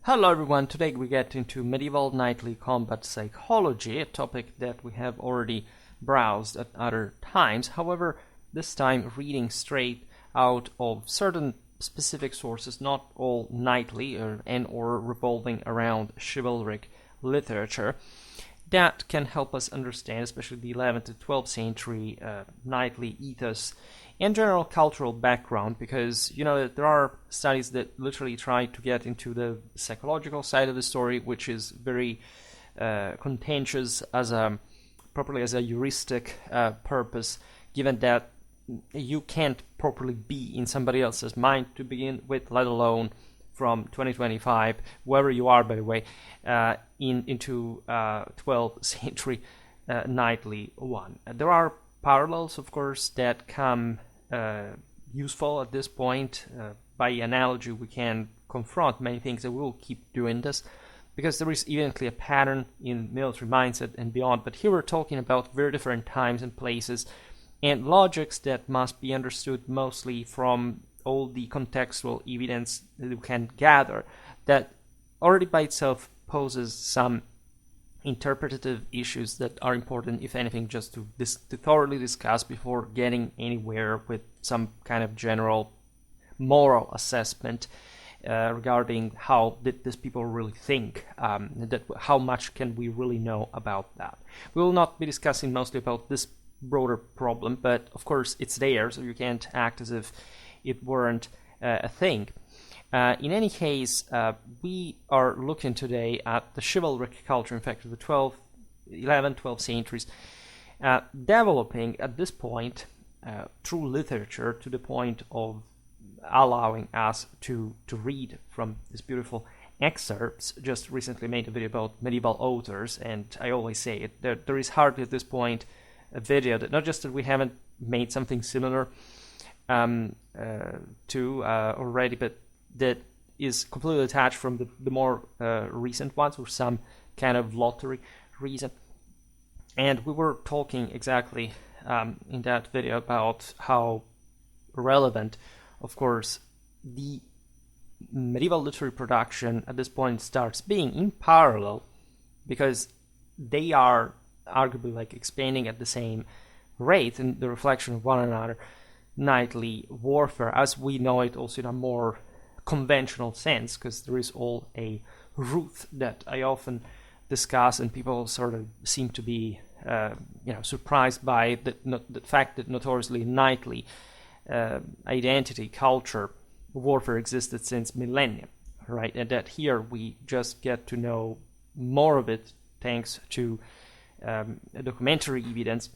Hello everyone, today we get into medieval knightly combat psychology, a topic that we have already browsed at other times. However, this time reading straight out of certain specific sources, not all knightly or revolving around chivalric literature, that can help us understand, especially the 11th to 12th century knightly ethos and general cultural background, because there are studies that literally try to get into the psychological side of the story, which is very contentious properly as a heuristic purpose, given that you can't properly be in somebody else's mind to begin with, let alone from 2025, wherever you are, by the way, into 12th century knightly one. There are parallels, of course, that come useful at this point. By analogy, we can confront many things, and we will keep doing this because there is evidently a pattern in military mindset and beyond. But here we're talking about very different times and places and logics that must be understood mostly from all the contextual evidence that we can gather, that already by itself poses some interpretative issues that are important, if anything, just to thoroughly discuss before getting anywhere with some kind of general moral assessment regarding how did these people really think, how much can we really know about that. We will not be discussing mostly about this broader problem, but of course it's there, so you can't act as if it weren't a thing. In any case, we are looking today at the chivalric culture, in fact, of the 11th, 12th centuries, developing at this point through literature to the point of allowing us to read from these beautiful excerpts. Just recently made a video about medieval authors, and I always say it, there is hardly at this point a video that, not just that we haven't made something similar to already, but that is completely detached from the more recent ones for some kind of lottery reason. And we were talking exactly in that video about how relevant, of course, the medieval literary production at this point starts being in parallel, because they are arguably like expanding at the same rate in the reflection of one another. Knightly warfare, as we know it, also in a more conventional sense, because there is all a root that I often discuss, and people sort of seem to be surprised by the fact that notoriously knightly identity, culture, warfare existed since millennia, right? And that here we just get to know more of it thanks to documentary evidence,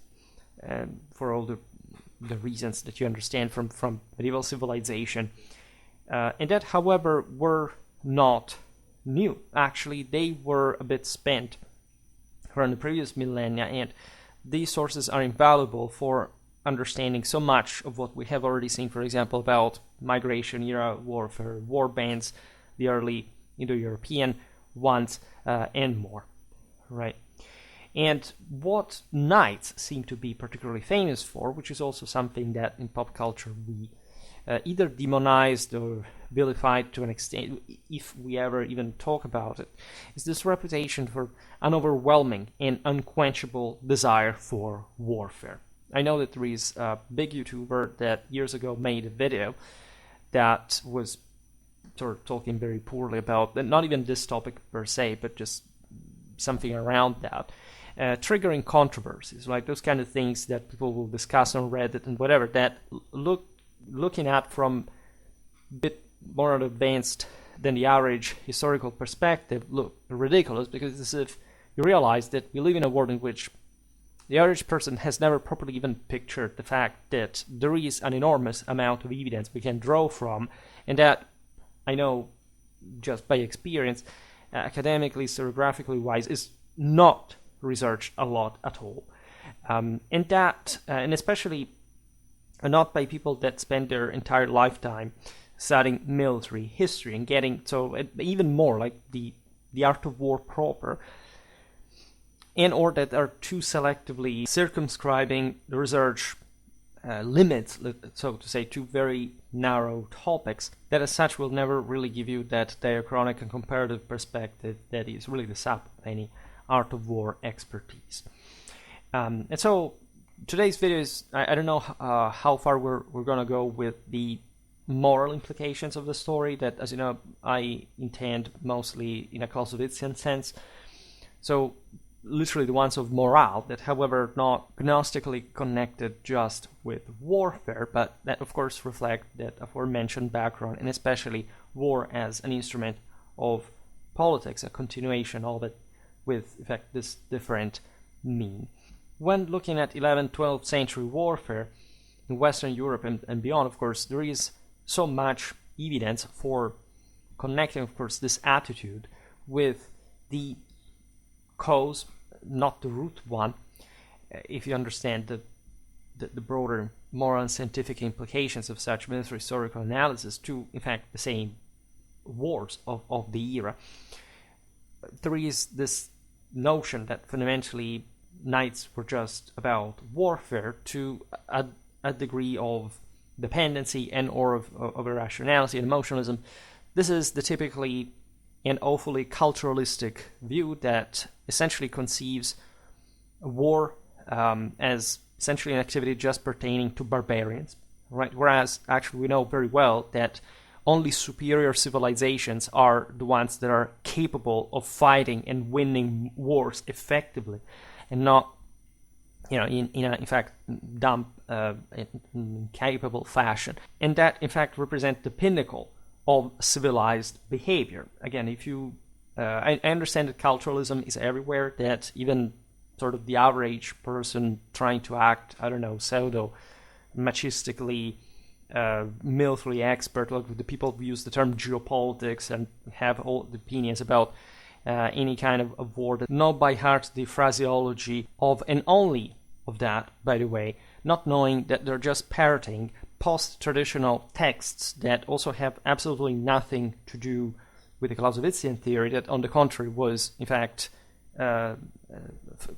for all the reasons that you understand from medieval civilization. And that, however, were not new. Actually, they were a bit spent from the previous millennia, and these sources are invaluable for understanding so much of what we have already seen, for example, about migration era warfare, war bands, the early Indo-European ones, and more, right? And what knights seem to be particularly famous for, which is also something that in pop culture we either demonized or vilified to an extent, if we ever even talk about it, is this reputation for an overwhelming and unquenchable desire for warfare. I know that there is a big YouTuber that years ago made a video that was sort of talking very poorly about, not even this topic per se, but just something around that, triggering controversies, like those kind of things that people will discuss on Reddit and whatever, that looking at from a bit more advanced than the average historical perspective look ridiculous, because it's as if you realize that we live in a world in which the average person has never properly even pictured the fact that there is an enormous amount of evidence we can draw from, and that I know just by experience, academically, historiographically wise, is not researched a lot at all. And especially not by people that spend their entire lifetime studying military history and getting even more like the art of war proper, and or that are too selectively circumscribing the research limits, so to say, to very narrow topics, that as such will never really give you that diachronic and comparative perspective that is really the sap of any art of war expertise. And so today's video is, I don't know how far we're going to go with the moral implications of the story, that, as you know, I intend mostly in a Clausewitzian sense. So literally the ones of morale, that however not gnostically connected just with warfare, but that of course reflect that aforementioned background, and especially war as an instrument of politics, a continuation of it with, in fact, this different mean. When looking at 11th, 12th century warfare in Western Europe and beyond, of course, there is so much evidence for connecting, of course, this attitude with the cause, not the root one, if you understand the broader moral and scientific implications of such military historical analysis to, in fact, the same wars of the era. There is this notion that fundamentally knights were just about warfare to a degree of dependency and or of irrationality and emotionalism. This is the typically and awfully culturalistic view that essentially conceives war as essentially an activity just pertaining to barbarians, right? Whereas actually we know very well that only superior civilizations are the ones that are capable of fighting and winning wars effectively, and not, in fact, dumb, incapable fashion, and that in fact represent the pinnacle of civilized behavior. Again, if you, I understand that culturalism is everywhere, that even sort of the average person trying to act, I don't know, pseudo-machistically, military expert, like the people who use the term geopolitics and have all the opinions about any kind of war, that know by heart the phraseology of, and only of that, by the way, not knowing that they're just parroting post-traditional texts that also have absolutely nothing to do with the Clausewitzian theory, that on the contrary was in fact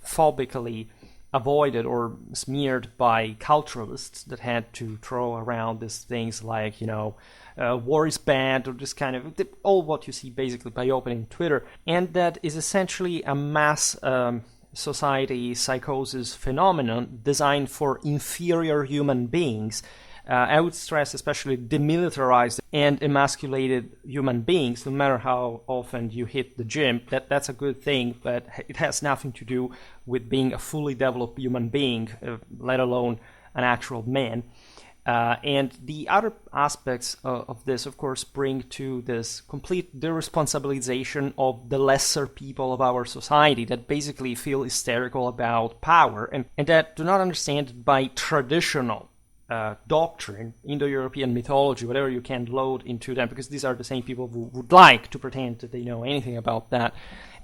phobically avoided or smeared by culturalists that had to throw around these things like, war is bad, or this kind of, all what you see basically by opening Twitter, and that is essentially a mass society psychosis phenomenon designed for inferior human beings. I would stress especially demilitarized and emasculated human beings. No matter how often you hit the gym, that's a good thing, but it has nothing to do with being a fully developed human being, let alone an actual man. And the other aspects of this, of course, bring to this complete deresponsabilization of the lesser people of our society that basically feel hysterical about power and that do not understand by traditional doctrine, Indo-European mythology, whatever you can load into them, because these are the same people who would like to pretend that they know anything about that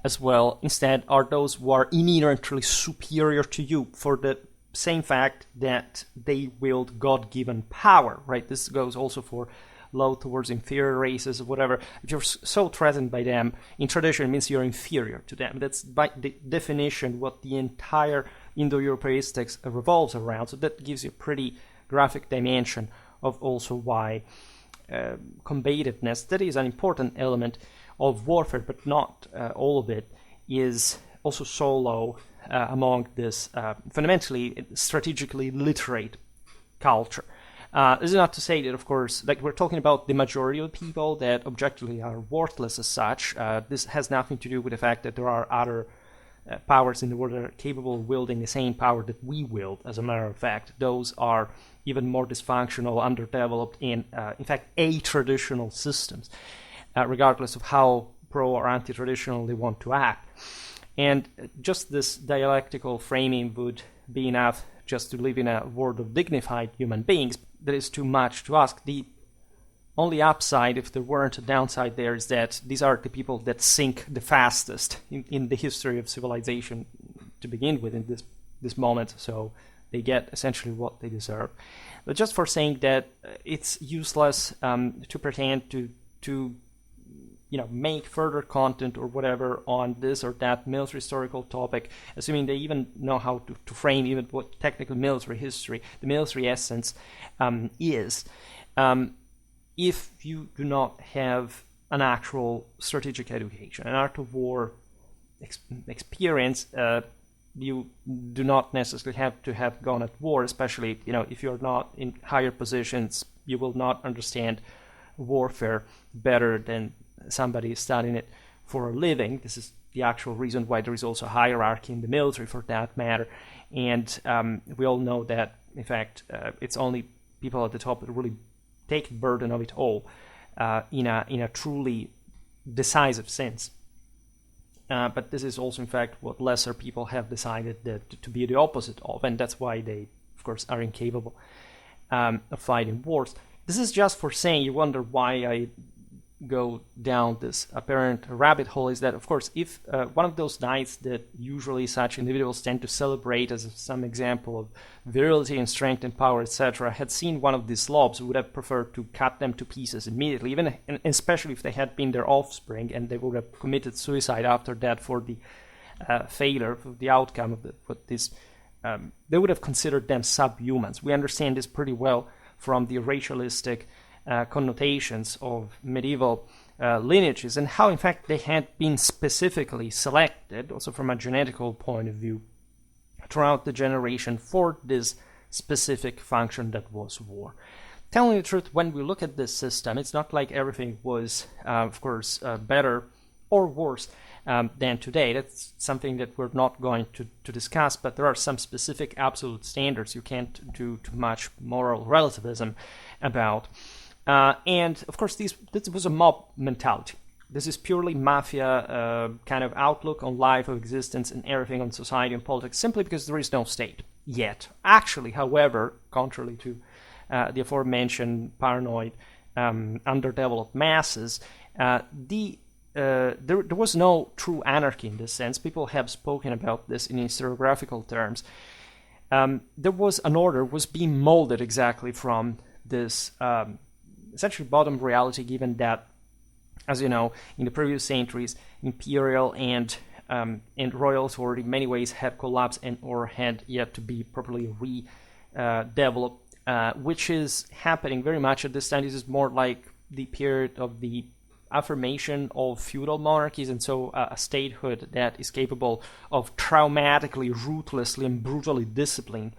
as well. Instead, are those who are inherently superior to you for the same fact that they wield God-given power, right? This goes also for low towards inferior races or whatever. If you're so threatened by them, in tradition, it means you're inferior to them. That's by the definition what the entire Indo-Europeanistics revolves around. So that gives you a pretty graphic dimension of also why combativeness, that is an important element of warfare, but not all of it, is also so low among this fundamentally strategically literate culture. This is not to say that, of course, like we're talking about the majority of people that objectively are worthless as such. This has nothing to do with the fact that there are other powers in the world that are capable of wielding the same power that we wield. As a matter of fact, those are even more dysfunctional, underdeveloped, and in fact, a-traditional systems, regardless of how pro or anti-traditional they want to act. And just this dialectical framing would be enough just to live in a world of dignified human beings. That is too much to ask. The only upside, if there weren't a downside there, is that these are the people that sink the fastest in the history of civilization to begin with in this moment, so they get essentially what they deserve. But just for saying that it's useless to pretend to make further content or whatever on this or that military historical topic, assuming they even know how to frame even what technical military history, the military essence is, if you do not have an actual strategic education, an art of war experience, you do not necessarily have to have gone at war, especially, if you're not in higher positions, you will not understand warfare better than somebody studying it for a living. This is the actual reason why there is also a hierarchy in the military, for that matter. And we all know that, in fact, it's only people at the top that really take the burden of it all in a truly decisive sense. But this is also, in fact, what lesser people have decided to be the opposite of, and that's why they, of course, are incapable of fighting wars. This is just for saying, you wonder why I go down this apparent rabbit hole, is that, of course, if one of those nights that usually such individuals tend to celebrate as some example of virility and strength and power, etc., had seen one of these slobs, would have preferred to cut them to pieces immediately, even especially if they had been their offspring, and they would have committed suicide after that for the failure, for the outcome of this. They would have considered them subhumans. We understand this pretty well from the racialistic connotations of medieval lineages, and how, in fact, they had been specifically selected, also from a genetical point of view, throughout the generation for this specific function that was war. Telling the truth, when we look at this system, it's not like everything was, of course, better or worse than today. That's something that we're not going to discuss, but there are some specific absolute standards you can't do too much moral relativism about. And, of course, this was a mob mentality. This is purely mafia kind of outlook on life, of existence, and everything on society and politics, simply because there is no state yet. Actually, however, contrary to the aforementioned paranoid, underdeveloped masses, there was no true anarchy in this sense. People have spoken about this in historiographical terms. There was an order, was being molded exactly from this essentially bottom reality, given that, as you know, in the previous centuries, imperial and royal authority in many ways had collapsed and or had yet to be properly redeveloped, which is happening very much at this time. This is more like the period of the affirmation of feudal monarchies, and so a statehood that is capable of traumatically, ruthlessly, and brutally disciplining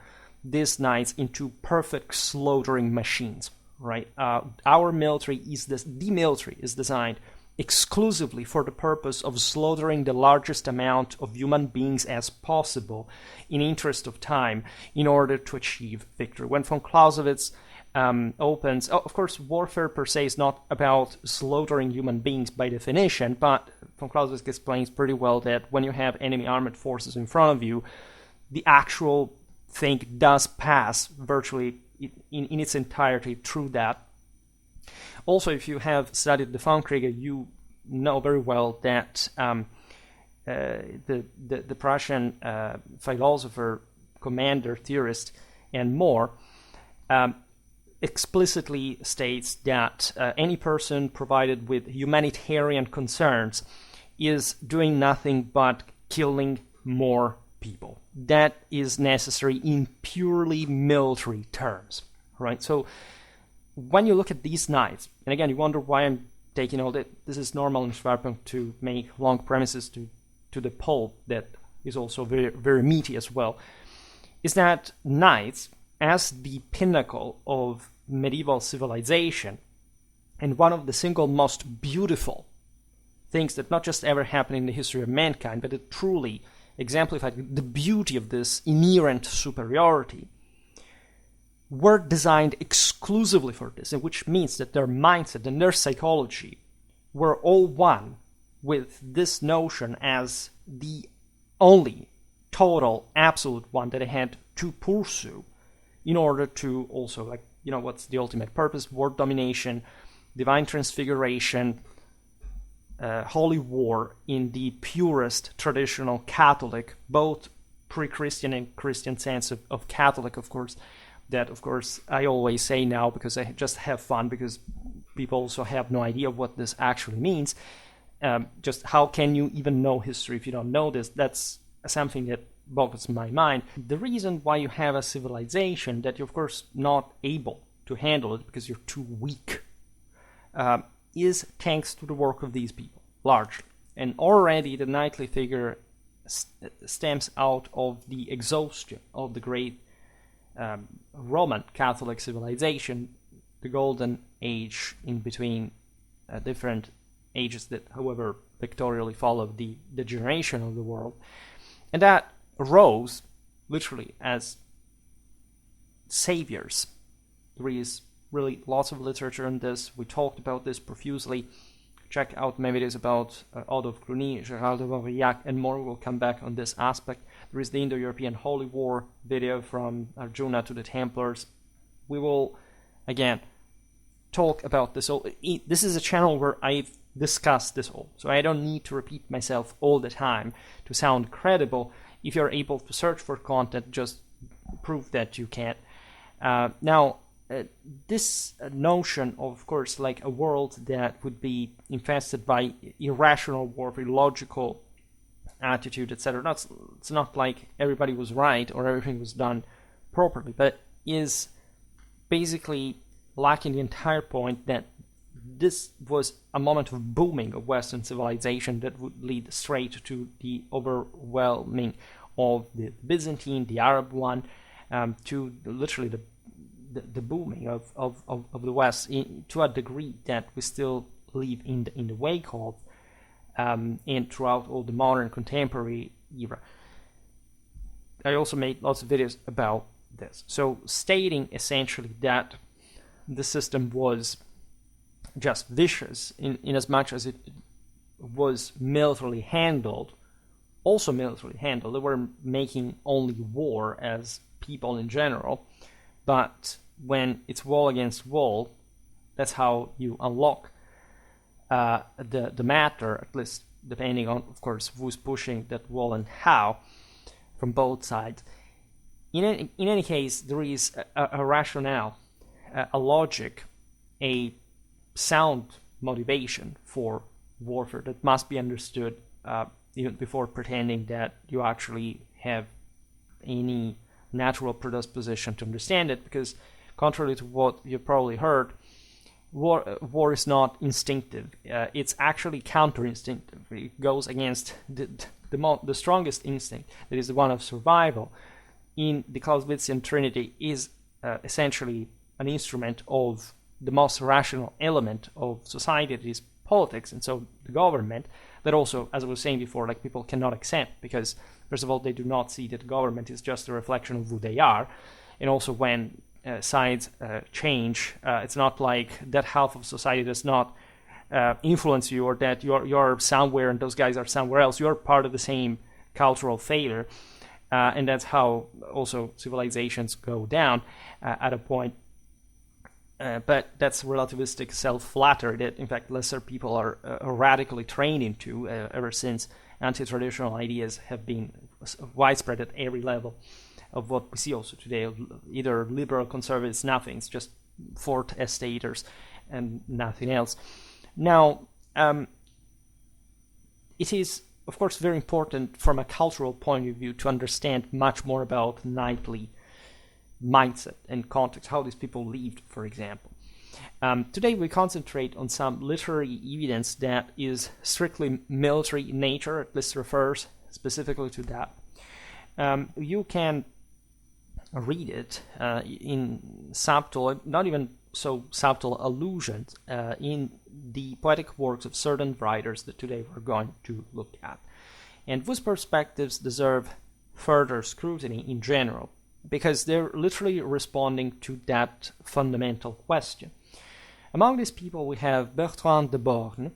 these knights into perfect slaughtering machines. Right, our military the military is designed exclusively for the purpose of slaughtering the largest amount of human beings as possible in interest of time in order to achieve victory. When von Clausewitz opens, of course, warfare per se is not about slaughtering human beings by definition, but von Clausewitz explains pretty well that when you have enemy armored forces in front of you, the actual thing does pass virtually in its entirety through that. Also, if you have studied the Faunkrieger, you know very well that the Prussian philosopher, commander, theorist, and more explicitly states that any person provided with humanitarian concerns is doing nothing but killing more people. That is necessary in purely military terms, right? So when you look at these knights, and again, you wonder why I'm taking all that. This is normal in Schwerpunkt to make long premises to the pulp that is also very, very meaty as well, is that knights, as the pinnacle of medieval civilization, and one of the single most beautiful things that not just ever happened in the history of mankind, but it truly exemplified the beauty of this inherent superiority, were designed exclusively for this, and which means that their mindset and their psychology were all one with this notion as the only total absolute one that they had to pursue in order to also, like, what's the ultimate purpose? World domination, divine transfiguration, holy war in the purest traditional Catholic, both pre-Christian and Christian sense of Catholic, of course. That, of course, I always say now because I just have fun, because people also have no idea what this actually means. Just how can you even know history if you don't know this? That's something that boggles my mind. The reason why you have a civilization that you're of course not able to handle it because you're too weak is thanks to the work of these people, largely. And already the knightly figure stems out of the exhaustion of the great Roman Catholic civilization, the golden age in between different ages that, however, pictorially followed the degeneration of the world. And that arose literally as saviors. There is really lots of literature on this. We talked about this profusely. Check out my videos about Otto of Cluny, Gérald de Aurillac, and more. We'll come back on this aspect. There is the Indo-European Holy War video from Arjuna to the Templars. We will, again, talk about this all. This is a channel where I've discussed this all, so I don't need to repeat myself all the time to sound credible. If you're able to search for content, just prove that you can. Now, this notion of course, like a world that would be infested by irrational warfare, illogical attitude, etc. It's not like everybody was right or everything was done properly, but is basically lacking the entire point that this was a moment of booming of Western civilization that would lead straight to the overwhelming of the Byzantine, the Arab one, to literally the booming of the West to a degree that we still live in the wake of, and throughout all the modern contemporary era. I also made lots of videos about this. So stating essentially that the system was just vicious in as much as it was militarily handled, they were making only war as people in general, but when it's wall against wall, that's how you unlock the matter, at least depending on, of course, who's pushing that wall and how, from both sides. In any case, there is a rationale, a logic, a sound motivation for warfare that must be understood even before pretending that you actually have any natural predisposition to understand it, because contrary to what you've probably heard, war is not instinctive. It's actually counter-instinctive. It goes against the strongest instinct, that is the one of survival. In the Clausewitzian Trinity is essentially an instrument of the most rational element of society, that is politics, and so the government, that also, as I was saying before, like people cannot accept, because first of all, they do not see that the government is just a reflection of who they are, and also when sides change, it's not like that half of society does not influence you, or that you're somewhere and those guys are somewhere else. You're part of the same cultural failure, and that's how also civilizations go down at a point. But that's relativistic self-flattery that, in fact, lesser people are radically trained into ever since anti-traditional ideas have been widespread at every level of what we see also today, either liberal, conservatives, nothing. It's just fourth estaters and nothing else. Now, it is, of course, very important from a cultural point of view to understand much more about knightly mindset and context, how these people lived, for example. Today we concentrate on some literary evidence that is strictly military in nature, at least refers specifically to that. You can read it in subtle, not even so subtle allusions in the poetic works of certain writers that today we're going to look at. And those perspectives deserve further scrutiny in general, because they're literally responding to that fundamental question. Among these people we have Bertrand de Born,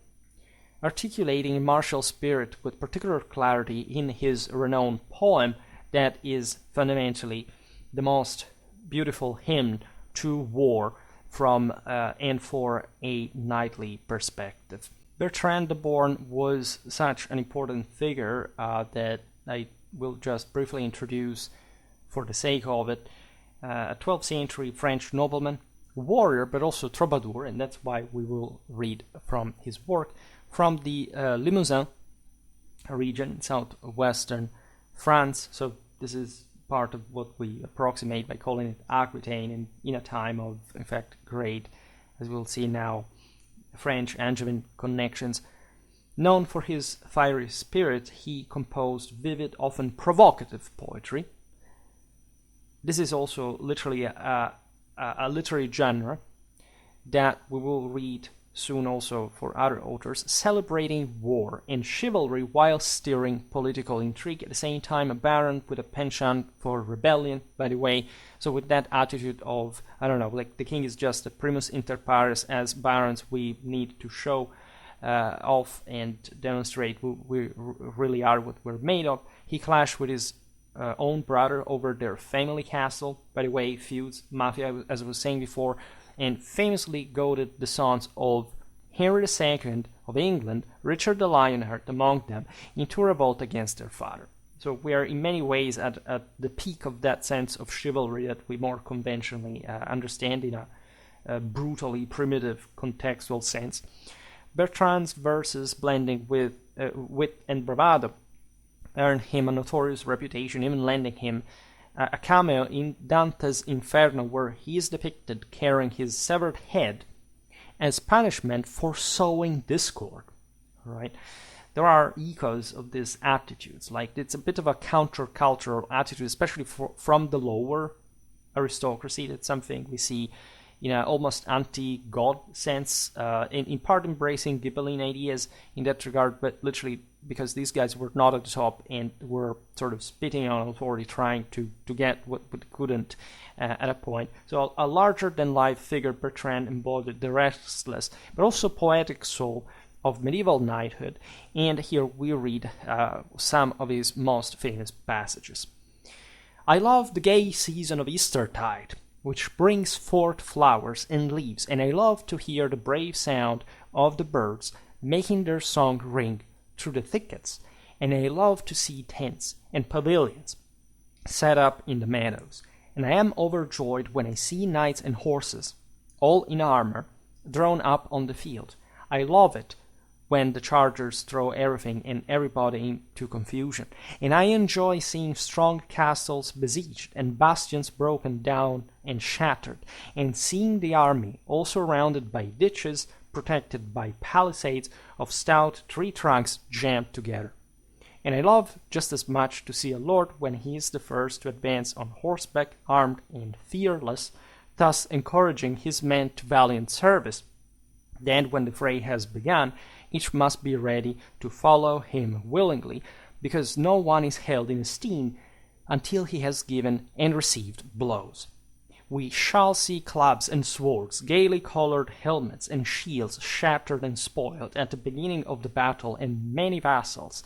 articulating a martial spirit with particular clarity in his renowned poem that is fundamentally the most beautiful hymn to war from and for a knightly perspective. Bertrand de Born was such an important figure that I will just briefly introduce for the sake of it. A 12th century French nobleman, warrior, but also troubadour, and that's why we will read from his work from the Limousin region, southwestern France. So this is part of what we approximate by calling it Aquitaine, and in a time of, in fact, great, as we'll see now, French-Angevin connections. Known for his fiery spirit, he composed vivid, often provocative poetry. This is also literally a literary genre that we will read soon also for other authors, celebrating war and chivalry while stirring political intrigue, at the same time a baron with a penchant for rebellion, by the way, so with that attitude of, I don't know, like the king is just a primus inter pares. As barons we need to show off and demonstrate we really are what we're made of. He clashed with his own brother over their family castle, by the way, feuds, mafia, as I was saying before, and famously goaded the sons of Henry II of England, Richard the Lionheart among them, into revolt against their father. So we are in many ways at the peak of that sense of chivalry that we more conventionally understand in a brutally primitive contextual sense. Bertrand's verses, blending with wit and bravado, earned him a notorious reputation, even landing him a cameo in Dante's Inferno, where he is depicted carrying his severed head as punishment for sowing discord. Right? There are echoes of these attitudes. Like, it's a bit of a countercultural attitude, especially from the lower aristocracy. That's something we see in an almost anti-god sense, in part embracing Ghibelline ideas in that regard, but literally because these guys were not at the top and were sort of spitting on authority, trying to get what couldn't at a point. So a larger-than-life figure, Bertrand embodied the restless but also poetic soul of medieval knighthood, and here we read some of his most famous passages. I love the gay season of Eastertide, which brings forth flowers and leaves, and I love to hear the brave sound of the birds making their song ring through the thickets, and I love to see tents and pavilions set up in the meadows, and I am overjoyed when I see knights and horses, all in armor, drawn up on the field. I love it when the chargers throw everything and everybody into confusion, and I enjoy seeing strong castles besieged and bastions broken down and shattered, and seeing the army all surrounded by ditches protected by palisades of stout tree trunks jammed together. And I love just as much to see a lord when he is the first to advance on horseback, armed and fearless, thus encouraging his men to valiant service. Then, when the fray has begun, each must be ready to follow him willingly, because no one is held in esteem until he has given and received blows. We shall see clubs and swords, gaily colored helmets and shields shattered and spoiled at the beginning of the battle, and many vassals,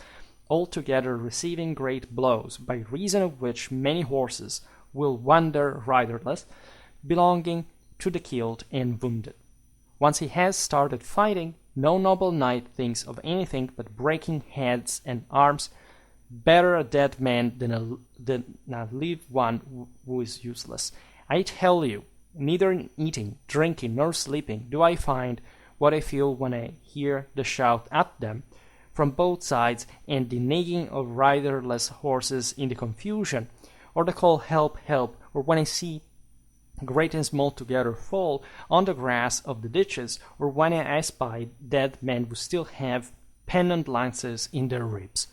all together receiving great blows, by reason of which many horses will wander riderless, belonging to the killed and wounded. Once he has started fighting, no noble knight thinks of anything but breaking heads and arms. Better a dead man than a live one who is useless. I tell you, neither in eating, drinking, nor sleeping do I find what I feel when I hear the shout at them from both sides, and the neighing of riderless horses in the confusion, or the call help, help, or when I see great and small together fall on the grass of the ditches, or when I espy dead men who still have pennant lances in their ribs.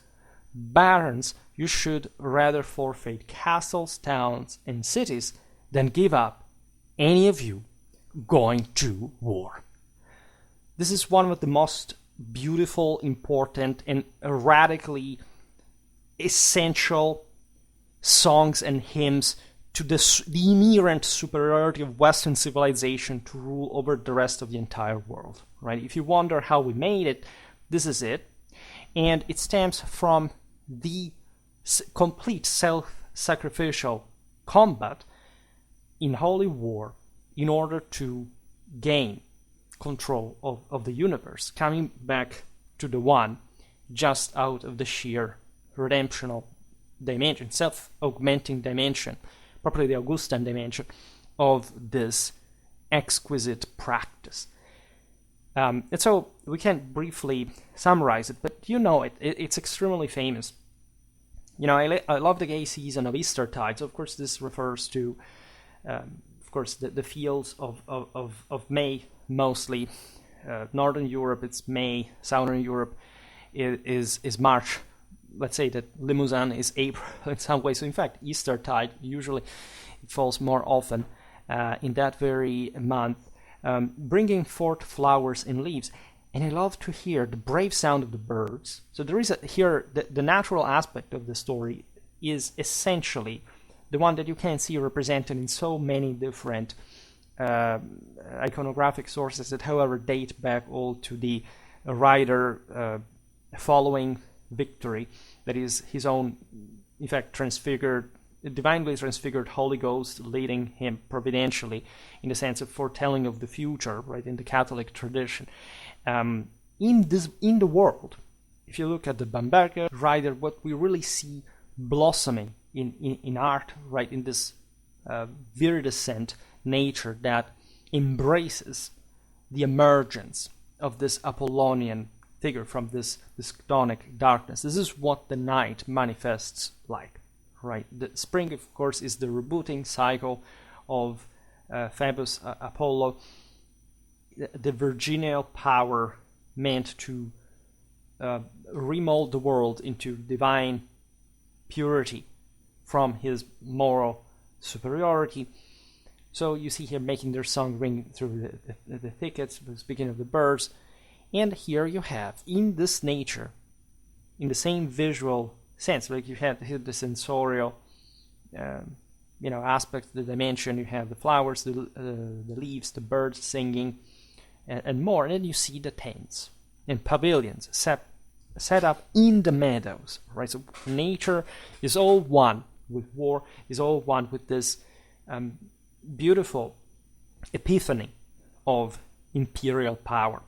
Barons, you should rather forfeit castles, towns, and cities than give up, any of you, going to war. This is one of the most beautiful, important, and radically essential songs and hymns to the inherent superiority of Western civilization to rule over the rest of the entire world. Right? If you wonder how we made it, this is it. And it stems from the complete self-sacrificial combat in holy war in order to gain control of the universe, coming back to the one just out of the sheer redemptional dimension, self-augmenting dimension, properly the Augustan dimension of this exquisite practice. And so we can briefly summarize it, but you know it's extremely famous. I love the gay season of Eastertide. So of course, this refers to, of course, the fields of May mostly. Northern Europe, it's May. Southern Europe is March. Let's say that Limousin is April in some way. So in fact, Eastertide usually it falls more often in that very month, bringing forth flowers and leaves. And I love to hear the brave sound of the birds. So there is here the natural aspect of the story is essentially the one that you can see represented in so many different iconographic sources that, however, date back all to the rider following victory, that is his own, in fact, divinely transfigured Holy Ghost leading him providentially in the sense of foretelling of the future, right, in the Catholic tradition. In the world, if you look at the Bamberger rider, what we really see blossoming in art, right, in this viridescent nature that embraces the emergence of this Apollonian figure from this chthonic darkness. This is what the night manifests like, right? The spring, of course, is the rebooting cycle of Phoebus Apollo, the virginal power meant to remold the world into divine purity from his moral superiority. So you see here making their song ring through the thickets, speaking of the birds. And here you have, in this nature, in the same visual sense, like you have the sensorial aspect, the dimension, you have the flowers, the leaves, the birds singing, and more. And then you see the tents and pavilions set up in the meadows, right? So nature is all one with war, is all one with this beautiful epiphany of imperial power.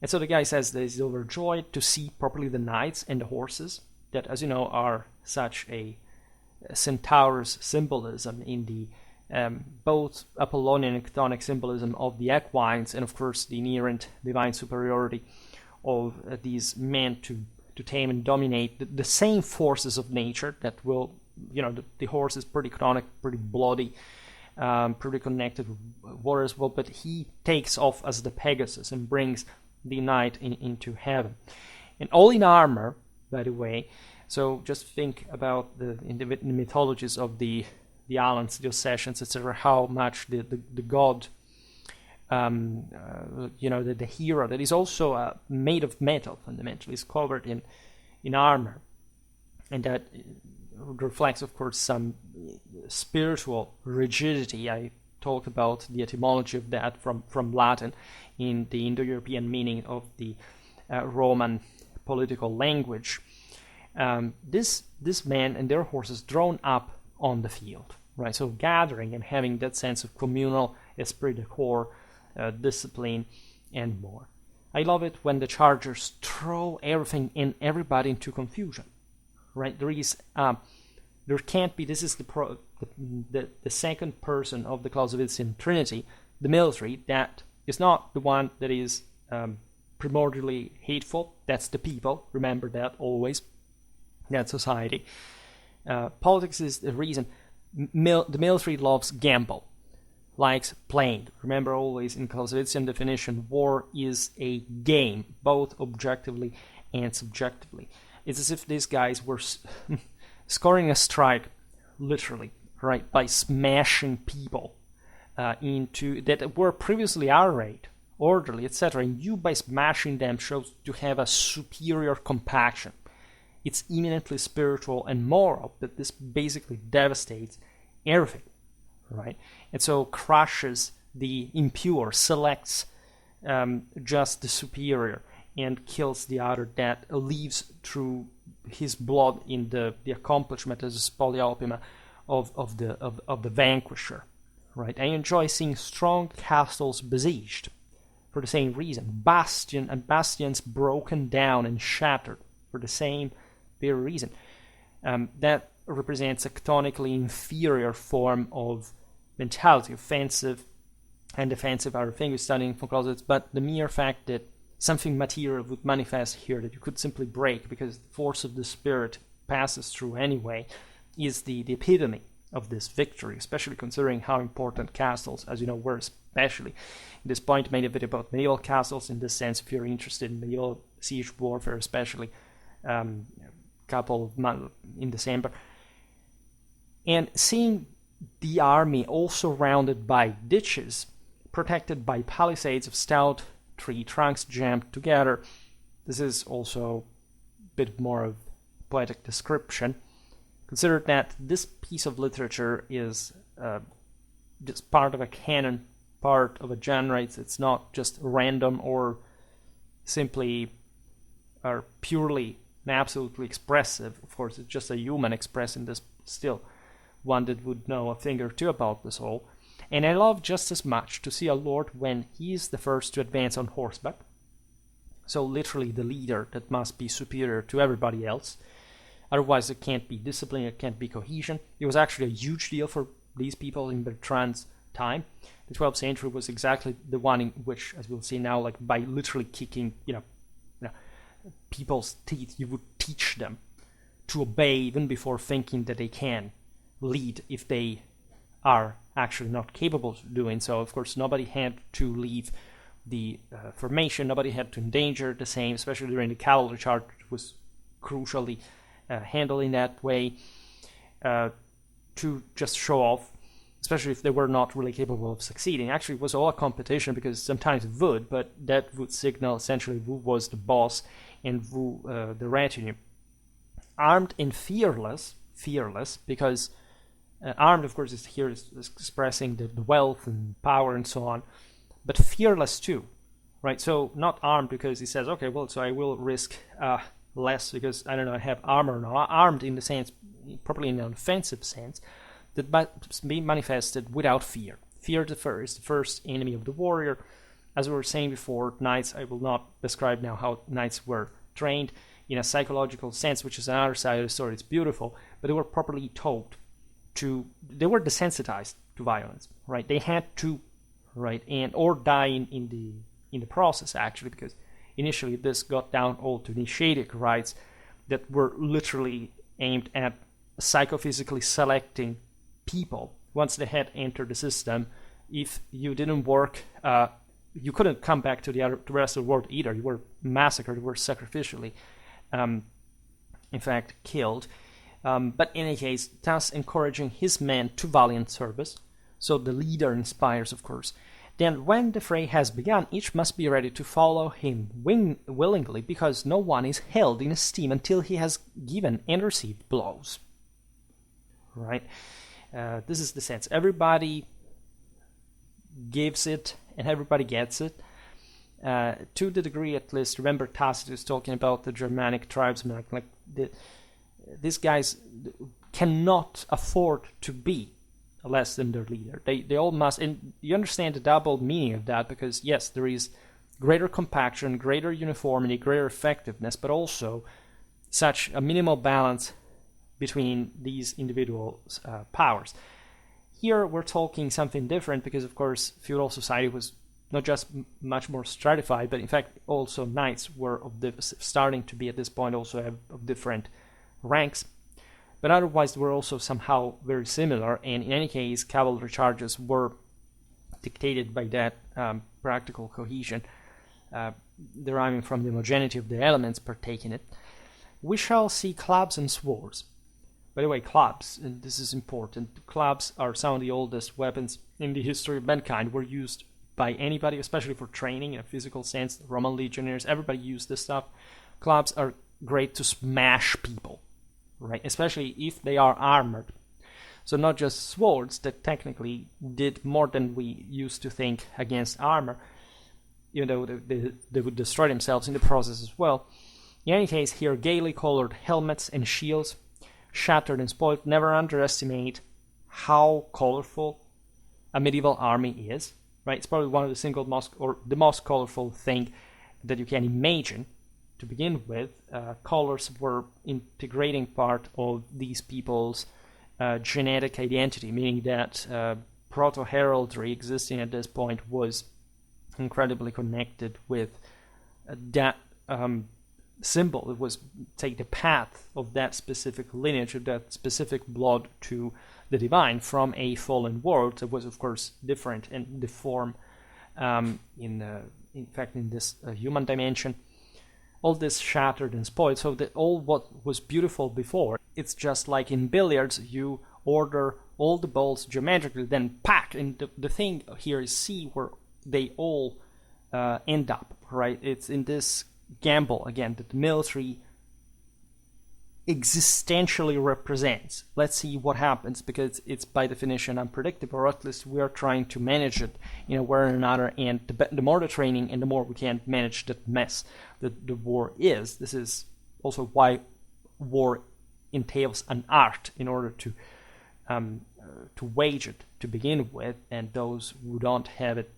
And so the guy says that he's overjoyed to see properly the knights and the horses, that, as you know, are such a centaurus symbolism in the both Apollonian and chthonic symbolism of the equines, and of course the inherent divine superiority of these men to tame and dominate the same forces of nature that will, the horse is pretty chthonic, pretty bloody, pretty connected with war as well, but he takes off as the Pegasus and brings the knight into heaven. And all in armor, by the way. So just think about in the mythologies of the Alans, the Ossetians, etc., how much the god, the hero that is also made of metal fundamentally is covered in armor, and that reflects, of course, some spiritual rigidity. I talked about the etymology of that from Latin in the Indo-European meaning of the Roman political language. This men and their horses drawn up on the field, right? So gathering and having that sense of communal esprit de corps, discipline, and more. I love it when the chargers throw everything and everybody into confusion, right? There can't be. This is the second person of the Clausewitzian Trinity, the military, that is not the one that is primordially hateful. That's the people. Remember that always. That's society. Politics is the reason. The military loves gamble, likes playing. Remember always in Clausewitzian definition, war is a game, both objectively and subjectively. It's as if these guys were scoring a strike, literally, right, by smashing people into that were previously arrayed, orderly, etc. And you, by smashing them, shows to have a superior compaction. It's eminently spiritual and moral, but this basically devastates everything, right? And so crushes the impure, selects just the superior, and kills the other, that leaves through his blood in the accomplishment as a spoliopima of the vanquisher, right? I enjoy seeing strong castles besieged for the same reason. Bastions broken down and shattered for the same very reason. That represents a chtonically inferior form of mentality, offensive, and defensive are a thing we study in von Clausewitz, but the mere fact that something material would manifest here that you could simply break because the force of the spirit passes through anyway is the epitome of this victory, especially considering how important castles, as you know, were, especially. At this point, I made a video about medieval castles in this sense, if you're interested in medieval siege warfare, especially couple of months in December. And seeing the army all surrounded by ditches, protected by palisades of stout tree trunks jammed together, this is also a bit more of poetic description. Consider that this piece of literature is just part of a canon, part of a genre. It's not just random or simply or purely and absolutely expressive. Of course, it's just a human expressing this, still one that would know a thing or two about this whole. And I love just as much to see a lord when he is the first to advance on horseback, so literally the leader that must be superior to everybody else. Otherwise, it can't be discipline, it can't be cohesion. It was actually a huge deal for these people in Bertrand's time. The 12th century was exactly the one in which, as we'll see now, like by literally kicking, people's teeth, you would teach them to obey even before thinking that they can lead if they are actually not capable of doing so. Of course, nobody had to leave the formation, nobody had to endanger the same, especially during the cavalry charge, was crucially handled in that way to just show off, especially if they were not really capable of succeeding. Actually, it was all a competition because sometimes it would, but that would signal essentially who was the boss and who the retinue. Armed and fearless, because armed, of course, is expressing the wealth and power and so on, but fearless too, right? So not armed because he says, okay, well, so I will risk less because, I don't know, I have armor now. Armed in the sense, probably in an offensive sense, that must be manifested without fear. Fear is the first enemy of the warrior. As we were saying before, knights, I will not describe now how knights were trained in a psychological sense, which is another side of the story. It's beautiful, but they were properly taught they were desensitized to violence, right? They had to, right, and or die in the process, actually, because initially this got down all to initiatic rites that were literally aimed at psychophysically selecting people once they had entered the system. If you didn't work, you couldn't come back to the rest of the world either. You were massacred, you were sacrificially, in fact, killed. But in any case, thus encouraging his men to valiant service. So the leader inspires, of course. Then when the fray has begun, each must be ready to follow him willingly, because no one is held in esteem until he has given and received blows. Right? This is the sense. Everybody gives it and everybody gets it. To the degree, at least, remember Tacitus talking about the Germanic tribesmen, these guys cannot afford to be less than their leader. They all must, and you understand the double meaning of that, because yes, there is greater compaction, greater uniformity, greater effectiveness, but also such a minimal balance between these individual powers. Here we're talking something different because, of course, feudal society was not just much more stratified, but in fact also knights were starting to be at this point also of different ranks. But otherwise they were also somehow very similar, and in any case cavalry charges were dictated by that practical cohesion deriving from the homogeneity of the elements partaking in it. We shall see clubs and swords. By the way, clubs, and this is important, clubs are some of the oldest weapons in the history of mankind, were used by anybody, especially for training in a physical sense. The Roman legionaries, everybody used this stuff. Clubs are great to smash people, right? Especially if they are armored. So not just swords that technically did more than we used to think against armor, even though they would destroy themselves in the process as well. In any case, here gaily colored helmets and shields, shattered and spoiled. Never underestimate how colorful a medieval army is, right? It's probably one of the most colorful thing that you can imagine. To begin with, colors were integrating part of these people's genetic identity, meaning that proto-heraldry existing at this point was incredibly connected with that symbol. It was take the path of that specific lineage, of that specific blood to the divine from a fallen world that was, of course, different in the form, in fact, in this human dimension. All this shattered and spoiled, so that all what was beautiful before, it's just like in billiards, you order all the balls geometrically, then pack, and the thing here is see where they all end up, right? It's in this gamble, again, that the military existentially represents. Let's see what happens, because it's by definition unpredictable, or at least we are trying to manage it in a way or another, and the more the training and the more we can manage that mess that the war is. This is also why war entails an art in order to wage it to begin with, and those who don't have it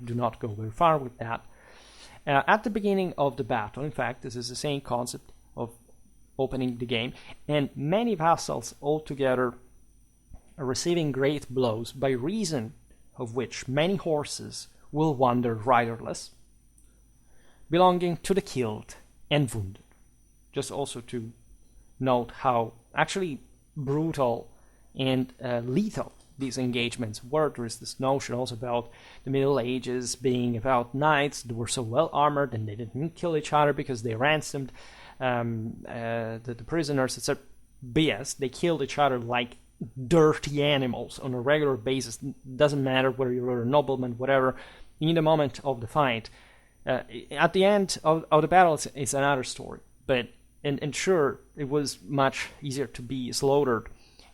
do not go very far with that. At the beginning of the battle, in fact, this is the same concept of opening the game, and many vassals altogether are receiving great blows, by reason of which many horses will wander riderless, belonging to the killed and wounded. Just also to note how actually brutal and lethal these engagements were. There is this notion also about the Middle Ages being about knights that were so well armored and they didn't kill each other because they ransomed the prisoners, etc. BS. They killed each other like dirty animals on a regular basis. Doesn't matter whether you're a nobleman, whatever. In the moment of the fight, at the end of the battle, it's another story. But and sure, it was much easier to be slaughtered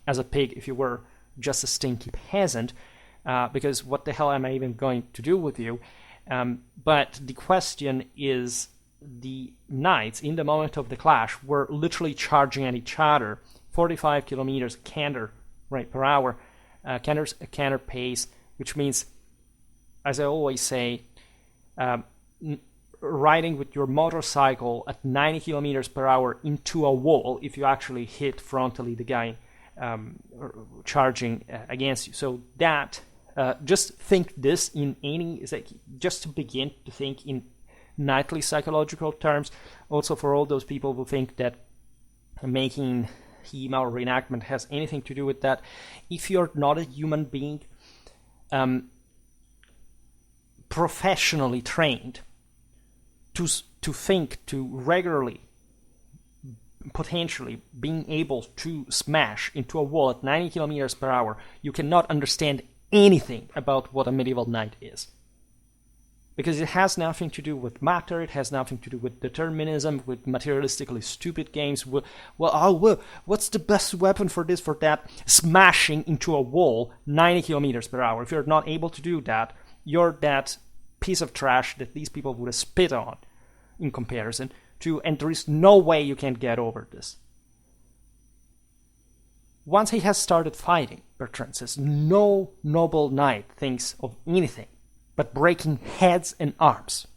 as a pig if you were just a stinky peasant, because what the hell am I even going to do with you? But the question is, the knights in the moment of the clash were literally charging at each other, 45 kilometers canter right per hour, canter pace, which means, as I always say, riding with your motorcycle at 90 kilometers per hour into a wall if you actually hit frontally the guy charging against you. So that just think this in any, just to begin to think in knightly psychological terms. Also for all those people who think that making HEMA or reenactment has anything to do with that, if you're not a human being professionally trained to think, to regularly potentially being able to smash into a wall at 90 kilometers per hour, you cannot understand anything about what a medieval knight is. Because it has nothing to do with matter, it has nothing to do with determinism, with materialistically stupid games. What's the best weapon for this, for that? Smashing into a wall 90 kilometers per hour. If you're not able to do that, you're that piece of trash that these people would spit on in comparison to, and there is no way you can get over this. Once he has started fighting, Bertrand says, no noble knight thinks of anything but breaking heads and arms.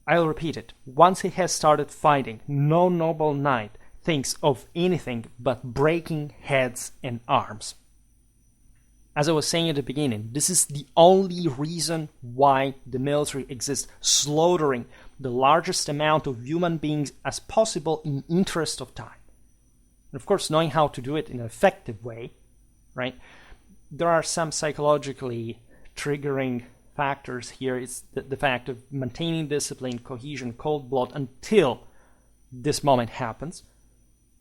I'll repeat it. Once he has started fighting, no noble knight thinks of anything but breaking heads and arms. As I was saying at the beginning, this is the only reason why the military exists, slaughtering the largest amount of human beings as possible in interest of time. And of course, knowing how to do it in an effective way, right? There are some psychologically triggering factors here. It's the fact of maintaining discipline, cohesion, cold blood until this moment happens,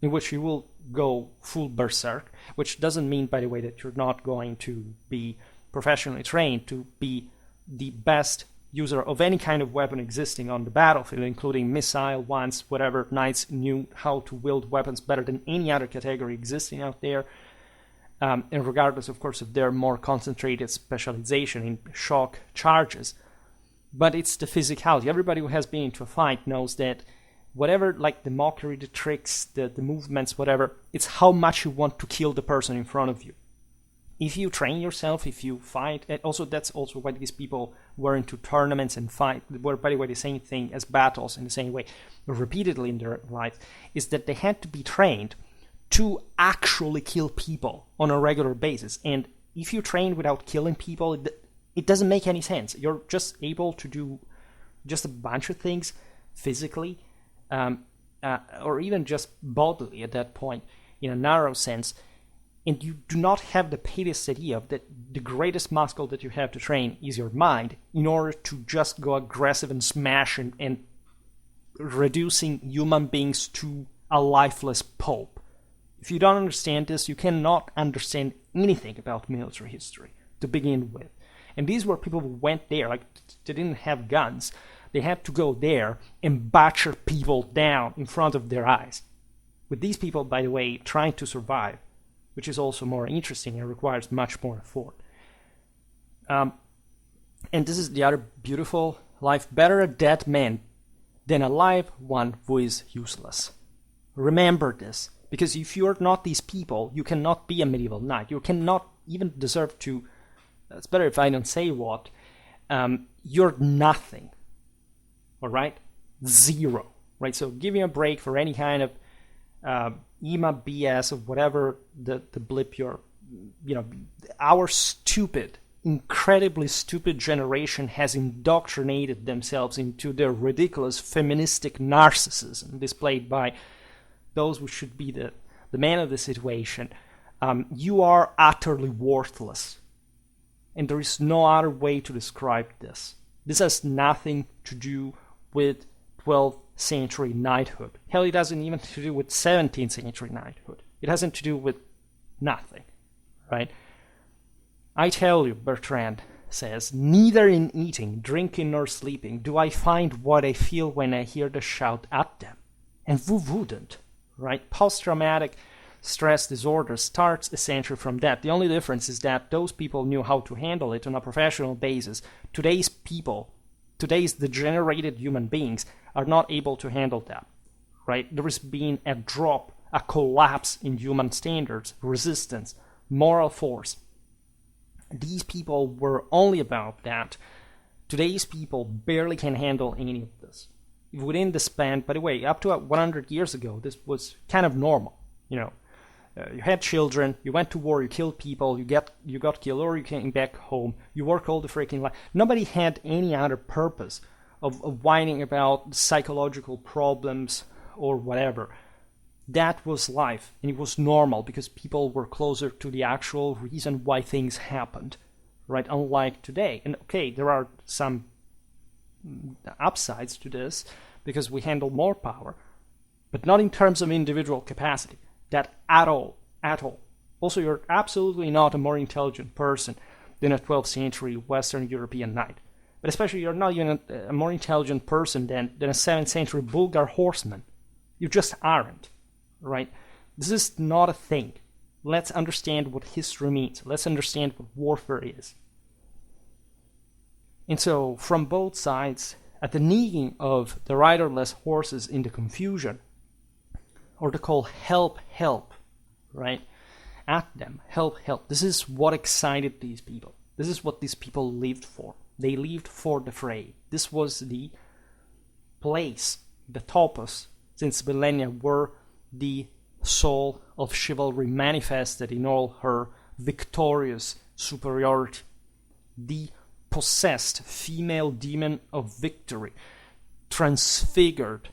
in which you will go full berserk, which doesn't mean, by the way, that you're not going to be professionally trained to be the best user of any kind of weapon existing on the battlefield, including missile ones, whatever. Knights knew how to wield weapons better than any other category existing out there, and regardless, of course, of their more concentrated specialization in shock charges. But it's the physicality. Everybody who has been into a fight knows that whatever, like the mockery, the tricks, the movements, whatever, it's how much you want to kill the person in front of you. If you train yourself, if you fight, and also that's also why these people were into tournaments and fight, were, by the way, the same thing as battles in the same way, repeatedly in their life, is that they had to be trained to actually kill people on a regular basis. And if you train without killing people, it doesn't make any sense. You're just able to do just a bunch of things physically, or even just bodily at that point, in a narrow sense, and you do not have the pettiest idea that the greatest muscle that you have to train is your mind, in order to just go aggressive and smash and reducing human beings to a lifeless pulp. If you don't understand this, you cannot understand anything about military history to begin with. And these were people who went there, like, they didn't have guns. They had to go there and butcher people down in front of their eyes. With these people, by the way, trying to survive, which is also more interesting and requires much more effort. And this is the other beautiful life. Better a dead man than a live one who is useless. Remember this, because if you're not these people, you cannot be a medieval knight. You cannot even deserve to, it's better if I don't say what, you're nothing. All right? Zero. Right? So give me a break for any kind of EMA BS of whatever the blip you're, our stupid, incredibly stupid generation has indoctrinated themselves into their ridiculous feministic narcissism displayed by those who should be the man of the situation. You are utterly worthless. And there is no other way to describe this. This has nothing to do with 12th century knighthood. Hell, it doesn't even have to do with 17th century knighthood. It hasn't to do with nothing, right? I tell you, Bertrand says, neither in eating, drinking, nor sleeping do I find what I feel when I hear the shout at them. And who wouldn't, right? Post-traumatic stress disorder starts essentially from that. The only difference is that those people knew how to handle it on a professional basis. Today's degenerated human beings are not able to handle that, right? There has been a drop, a collapse in human standards, resistance, moral force. These people were only about that. Today's people barely can handle any of this. Within the span, by the way, up to 100 years ago, this was kind of normal. You had children, you went to war, you killed people, you got killed, or you came back home, you work all the freaking life. Nobody had any other purpose of whining about psychological problems or whatever. That was life, and it was normal because people were closer to the actual reason why things happened, right? Unlike today. And okay, there are some upsides to this because we handle more power, but not in terms of individual capacity. That at all. Also, you're absolutely not a more intelligent person than a 12th century Western European knight. But especially, you're not even a more intelligent person than a 7th century Bulgar horseman. You just aren't, right? This is not a thing. Let's understand what history means. Let's understand what warfare is. And so, from both sides, at the kneeing of the riderless horses in the confusion, or the call, help, help, right? At them, help, help. This is what excited these people. This is what these people lived for. They lived for the fray. This was the place, the topos, since millennia, where the soul of chivalry manifested in all her victorious superiority. The possessed female demon of victory, transfigured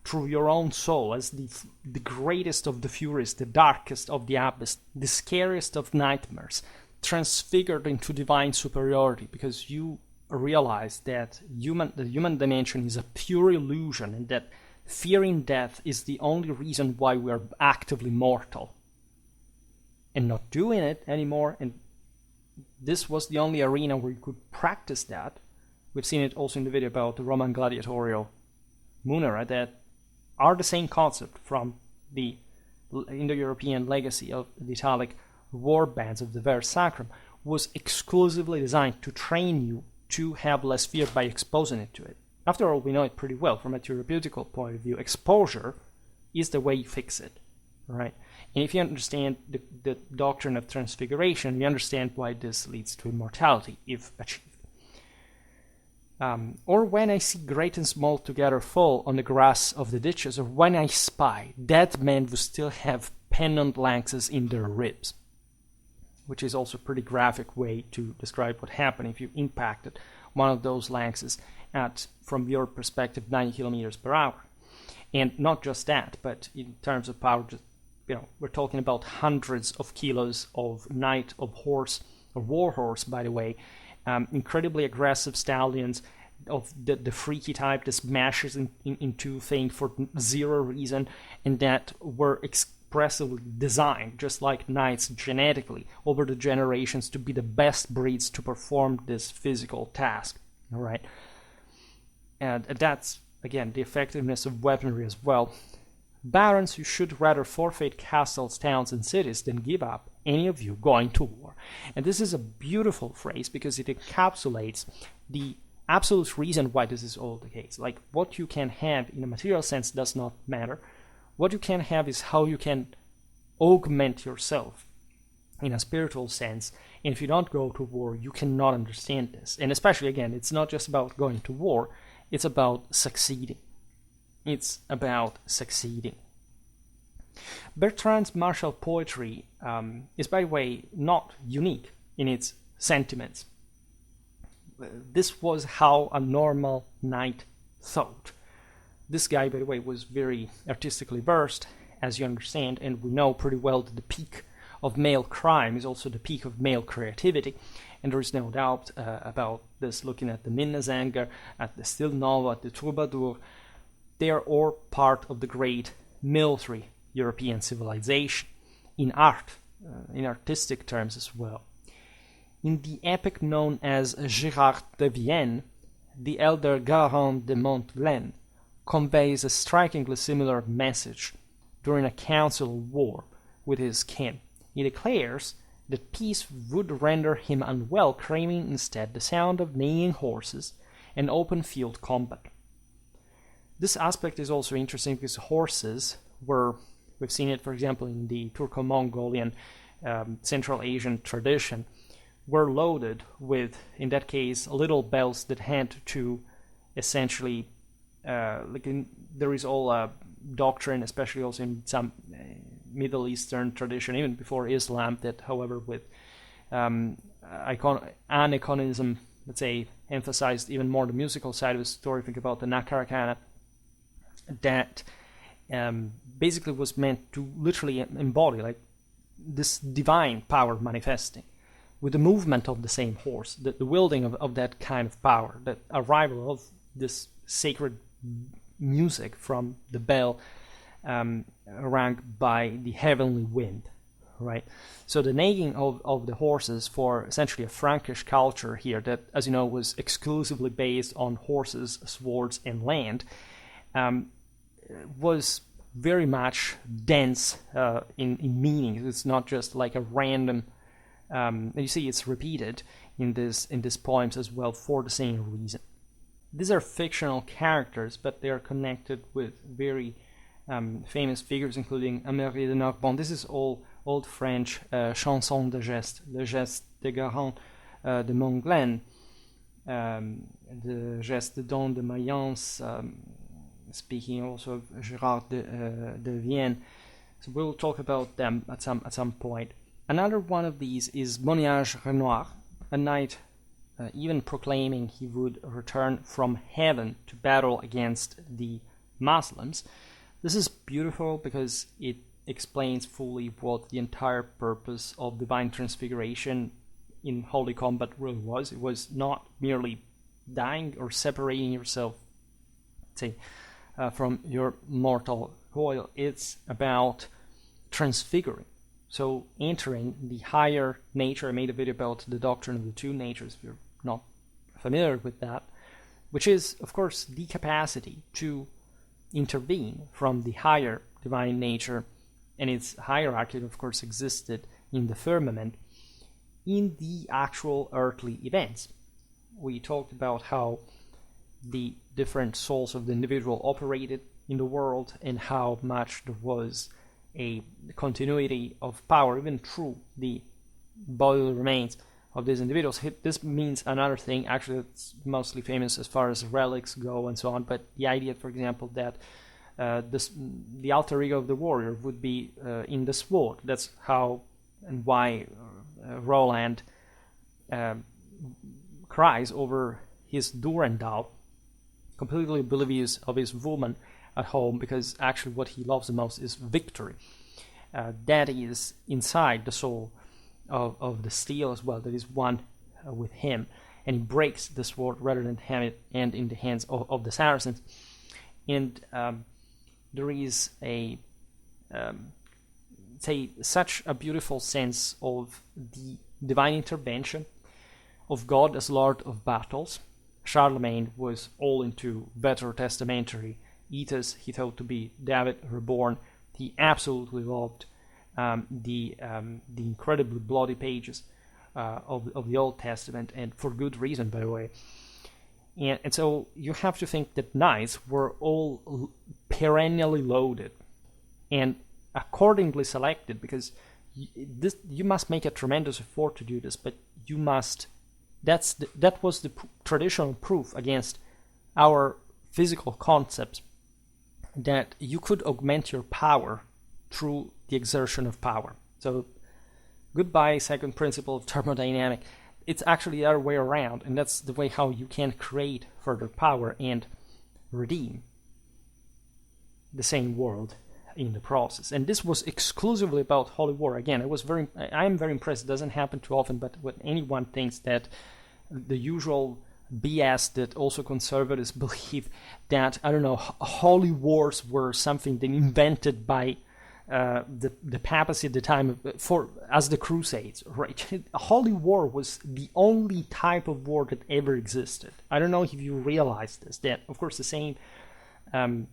through your own soul as the greatest of the furies, the darkest of the abyss, the scariest of nightmares, transfigured into divine superiority, because you realize that the human dimension is a pure illusion, and that fearing death is the only reason why we are actively mortal and not doing it anymore. And this was the only arena where you could practice that. We've seen it also in the video about the Roman gladiatorial munera that are the same concept from the Indo-European legacy of the Italic war bands of the Ver Sacrum, was exclusively designed to train you to have less fear by exposing it to it. After all, we know it pretty well from a therapeutical point of view. Exposure is the way you fix it, right? And if you understand the doctrine of transfiguration, you understand why this leads to immortality, if achieved. Or when I see great and small together fall on the grass of the ditches, or when I spy dead men who still have pennant lances in their ribs. which is also a pretty graphic way to describe what happened if you impacted one of those lances at, from your perspective, 90 kilometers per hour. And not just that, but in terms of power, just, we're talking about hundreds of kilos of knight of horse, or war horse, by the way, incredibly aggressive stallions of the freaky type that smashes into things for zero reason, and that were expressively designed, just like knights genetically, over the generations to be the best breeds to perform this physical task. All right, and that's again the effectiveness of weaponry as well. Barons who should rather forfeit castles, towns, and cities than give up any of you going to war. And this is a beautiful phrase because it encapsulates the absolute reason why this is all the case. Like, what you can have in a material sense does not matter. What you can have is how you can augment yourself in a spiritual sense. And if you don't go to war, you cannot understand this. And especially, again, it's not just about going to war, it's about succeeding. It's about succeeding. Bertrand's martial poetry is, by the way, not unique in its sentiments. This was how a normal knight thought. This guy, by the way, was very artistically versed, as you understand, and we know pretty well that the peak of male crime is also the peak of male creativity, and there is no doubt about this. Looking at the Minnesänger, at the Stil Novo, at the Troubadour, they are all part of the great military European civilization, in art, in artistic terms as well. In the epic known as Gérard de Vienne, the elder Garand de Montglen conveys a strikingly similar message during a council of war with his kin. He declares that peace would render him unwell, craving instead the sound of neighing horses and open field combat. This aspect is also interesting because horses were, we've seen it for example in the Turco-Mongolian Central Asian tradition, were loaded with, in that case, little bells that had to essentially, there is all a doctrine, especially also in some Middle Eastern tradition, even before Islam, that however with aniconism, let's say, emphasized even more the musical side of the story. Think about the Nakarakana, that basically was meant to literally embody like this divine power manifesting with the movement of the same horse, the wielding of that kind of power, the arrival of this sacred music from the bell rang by the heavenly wind, right? So the neighing of the horses for essentially a Frankish culture here that, as you know, was exclusively based on horses, swords, and land, was very much dense in meaning. It's not just like a random. You see, it's repeated in this poems as well for the same reason. These are fictional characters, but they are connected with very famous figures, including Amaury de Narbonne. This is all old French chanson de geste, le geste de Garand de Montglen, the geste de Don de Mayence, speaking also of Gérard de Vienne. So we'll talk about them at some point. Another one of these is Moniage Renoir, a knight even proclaiming he would return from heaven to battle against the Muslims. This is beautiful because it explains fully what the entire purpose of divine transfiguration in holy combat really was. It was not merely dying or separating yourself, say, from your mortal coil. It's about transfiguring. So entering the higher nature. I made a video about the doctrine of the two natures, if you're not familiar with that, which is, of course, the capacity to intervene from the higher divine nature, and its hierarchy, of course, existed in the firmament, in the actual earthly events. We talked about how the different souls of the individual operated in the world and how much there was a continuity of power, even through the bodily remains of these individuals. This means another thing, actually, that's mostly famous as far as relics go and so on, but the idea, for example, that the alter ego of the warrior would be in the sword. That's how and why Roland cries over his Durandal, completely oblivious of his woman at home, because actually what he loves the most is victory. That is inside the soul of the steel as well, that is one with him, and he breaks the sword rather than have it end in the hands of the Saracens. And there is such a beautiful sense of the divine intervention of God as Lord of battles. Charlemagne was all into veterotestamentary ethos. He thought to be David reborn. He absolutely loved the incredibly bloody pages of the Old Testament, and for good reason, by the way. And so you have to think that knights were all perennially loaded and accordingly selected, because you must make a tremendous effort to do this, but you must. That was the traditional proof against our physical concepts that you could augment your power through the exertion of power. So goodbye second principle of thermodynamics. It's actually the other way around, and that's the way how you can create further power and redeem the same world in the process. And this was exclusively about holy war. Again, I am very impressed. It doesn't happen too often, but when anyone thinks that the usual BS that also conservatives believe, that, I don't know, holy wars were something that invented by the papacy at the time as the Crusades, right? A holy war was the only type of war that ever existed. I don't know if you realize this, that of course the same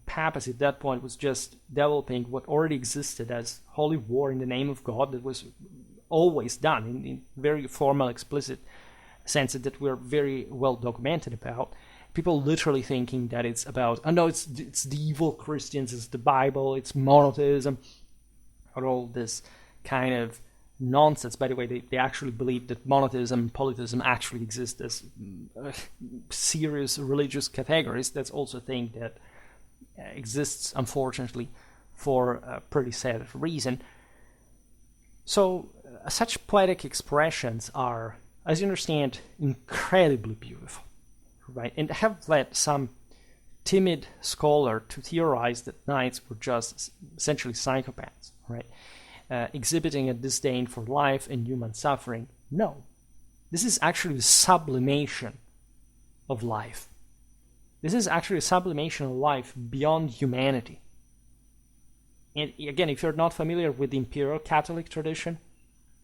papacy at that point was just developing what already existed as holy war in the name of God, that was always done in very formal, explicit sense that we're very well documented about. People literally thinking that it's about, oh no, it's the evil Christians, it's the Bible, it's monotheism, or all this kind of nonsense. By the way, they actually believe that monotheism and polytheism actually exist as serious religious categories. That's also a thing that exists, unfortunately, for a pretty sad reason. So such poetic expressions are, as you understand, incredibly beautiful, right? And have led some timid scholar to theorize that knights were just essentially psychopaths, right? Exhibiting a disdain for life and human suffering. No. This is actually the sublimation of life. This is actually a sublimation of life beyond humanity. And again, if you're not familiar with the imperial Catholic tradition,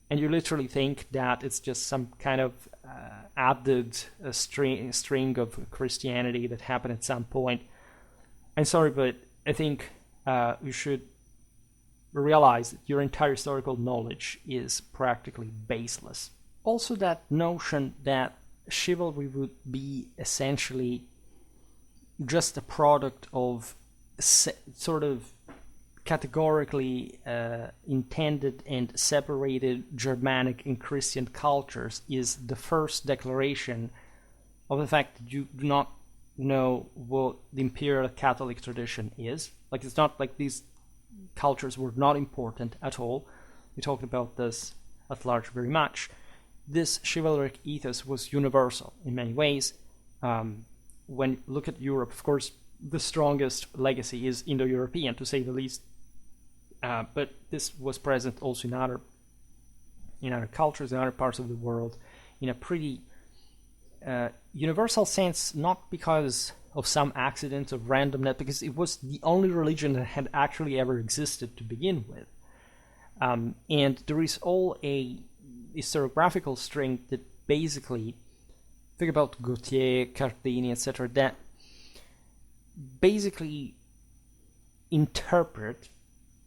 and you literally think that it's just some kind of added string of Christianity that happened at some point, I'm sorry, but I think you should realize that your entire historical knowledge is practically baseless. Also, that notion that chivalry would be essentially just a product of sort of categorically intended and separated Germanic and Christian cultures is the first declaration of the fact that you do not know what the imperial Catholic tradition is. Like, it's not like these cultures were not important at all. We talked about this at large very much. This chivalric ethos was universal in many ways. When you look at Europe, of course, the strongest legacy is Indo-European, to say the least. But this was present also in other cultures, in other parts of the world, in a pretty universal sense, not because of some accident of randomness, because it was the only religion that had actually ever existed to begin with. And there is all a historiographical string that basically, think about Gautier, Cardini, etc., that basically interpret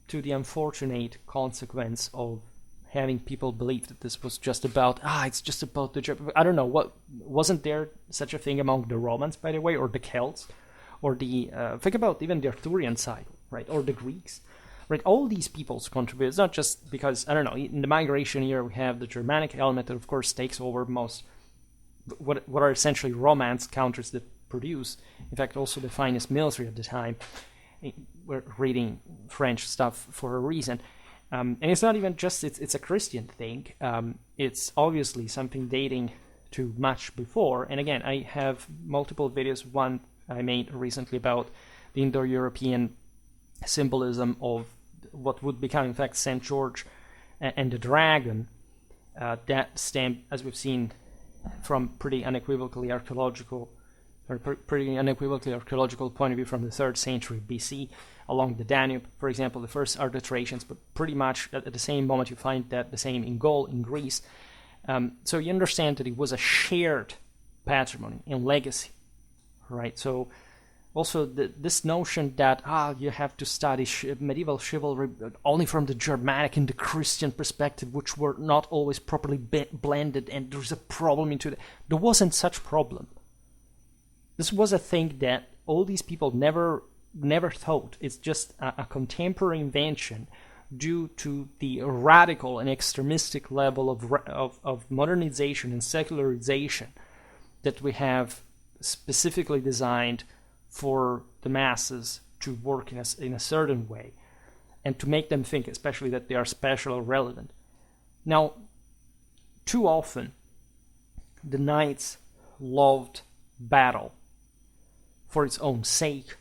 to the unfortunate consequence of having people believe that this was just about, it's just about the German. I don't know, what wasn't there such a thing among the Romans, by the way, or the Celts, or the think about even the Arthurian side, right, or the Greeks, right? All these peoples contribute. It's not just because, I don't know, in the migration here we have the Germanic element that of course takes over most what are essentially Romance countries that produce, in fact, also the finest military at the time. We're reading French stuff for a reason. And it's not even just it's a Christian thing. It's obviously something dating to much before. And again, I have multiple videos. One I made recently about the Indo-European symbolism of what would become, in fact, St. George and the dragon. That stemmed, as we've seen, from pretty unequivocally archaeological point of view from the 3rd century BC along the Danube. For example, the first are the Thracians, but pretty much at the same moment you find that the same in Gaul, in Greece. So you understand that it was a shared patrimony and legacy, right? So also this notion that you have to study medieval chivalry only from the Germanic and the Christian perspective, which were not always properly blended, and there's a problem into that. There wasn't such problem. This was a thing that all these people never thought. It's just a contemporary invention due to the radical and extremistic level of modernization and secularization that we have specifically designed for the masses to work in a certain way and to make them think, especially, that they are special or relevant. Now, too often, the knights loved battle for its own sake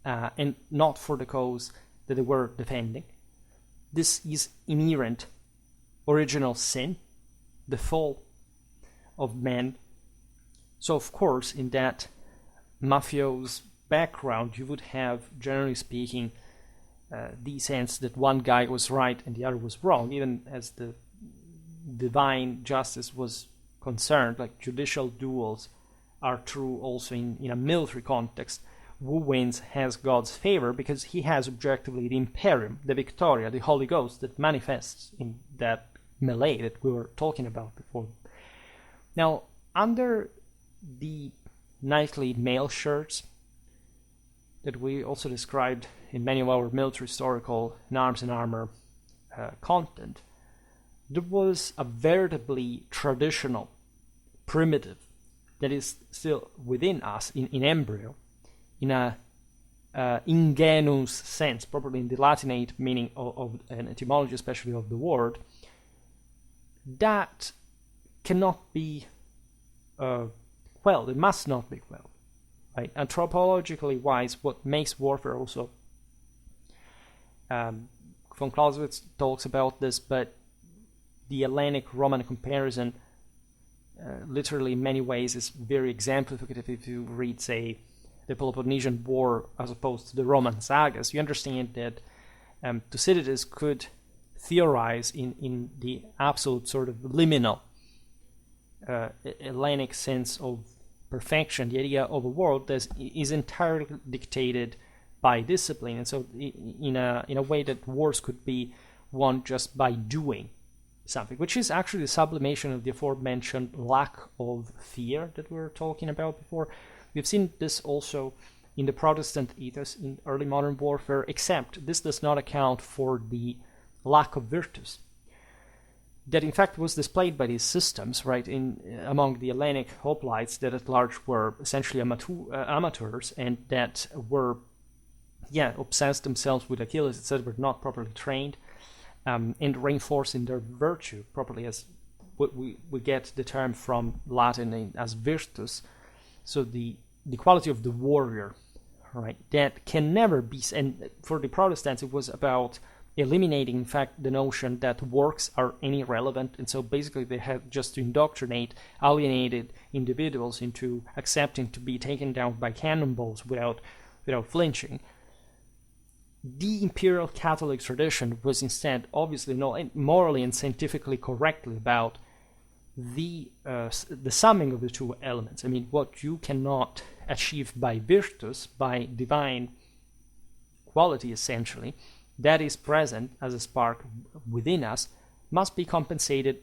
and not for the cause that they were defending. This is inherent original sin, the fall of man. So, of course, in that mafioso background, you would have, generally speaking, the sense that one guy was right and the other was wrong, even as the divine justice was concerned. Like judicial duels are true also in a military context. Who wins has God's favor because he has objectively the Imperium, the Victoria, the Holy Ghost that manifests in that melee that we were talking about before. Now, under the knightly mail shirts that we also described in many of our military historical and arms and armor content, there was a veritably traditional, primitive, that is still within us in embryo, in a ingenuus sense, probably in the Latinate meaning of an etymology, especially of the word, that cannot be it must not be quelled. Right? Anthropologically wise, what makes warfare also, von Clausewitz talks about this, but the Hellenic-Roman comparison literally in many ways is very exemplificative. If you read, say, the Peloponnesian War as opposed to the Roman sagas, you understand that Thucydides could theorize in the absolute sort of liminal Hellenic sense of perfection, the idea of a world that is entirely dictated by discipline, and so in a way that wars could be won just by doing something, which is actually the sublimation of the aforementioned lack of fear that we were talking about before. We've seen this also in the Protestant ethos in early modern warfare, except this does not account for the lack of virtus that in fact was displayed by these systems, right, among the Hellenic hoplites that at large were essentially amateurs and that were, obsessed themselves with Achilles, etc., were not properly trained and reinforcing their virtue properly, as what we get the term from Latin as virtus. So the quality of the warrior, right, that can never be, and for the Protestants it was about eliminating, in fact, the notion that works are irrelevant, and so basically they had just to indoctrinate alienated individuals into accepting to be taken down by cannonballs without flinching. The imperial Catholic tradition was instead obviously not morally and scientifically correctly about the summing of the two elements. I mean, what you cannot achieve by virtus, by divine quality essentially, that is present as a spark within us, must be compensated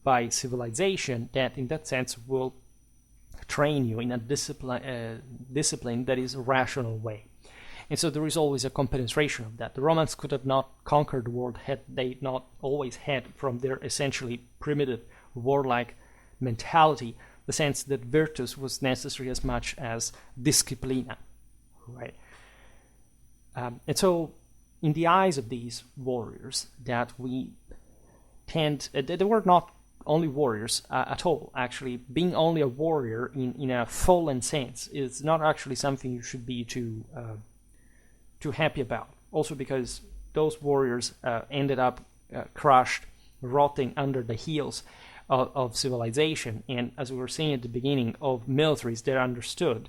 by civilization that in that sense will train you in a discipline that is a rational way. And so there is always a compensation of that. The Romans could have not conquered the world had they not always had, from their essentially primitive warlike mentality, the sense that virtus was necessary as much as disciplina, right? And so in the eyes of these warriors that we tend, they were not only warriors at all, actually. Being only a warrior in a fallen sense is not actually something you should be too happy about. Also because those warriors ended up crushed, rotting under the heels of civilization, and as we were saying at the beginning, of militaries that understood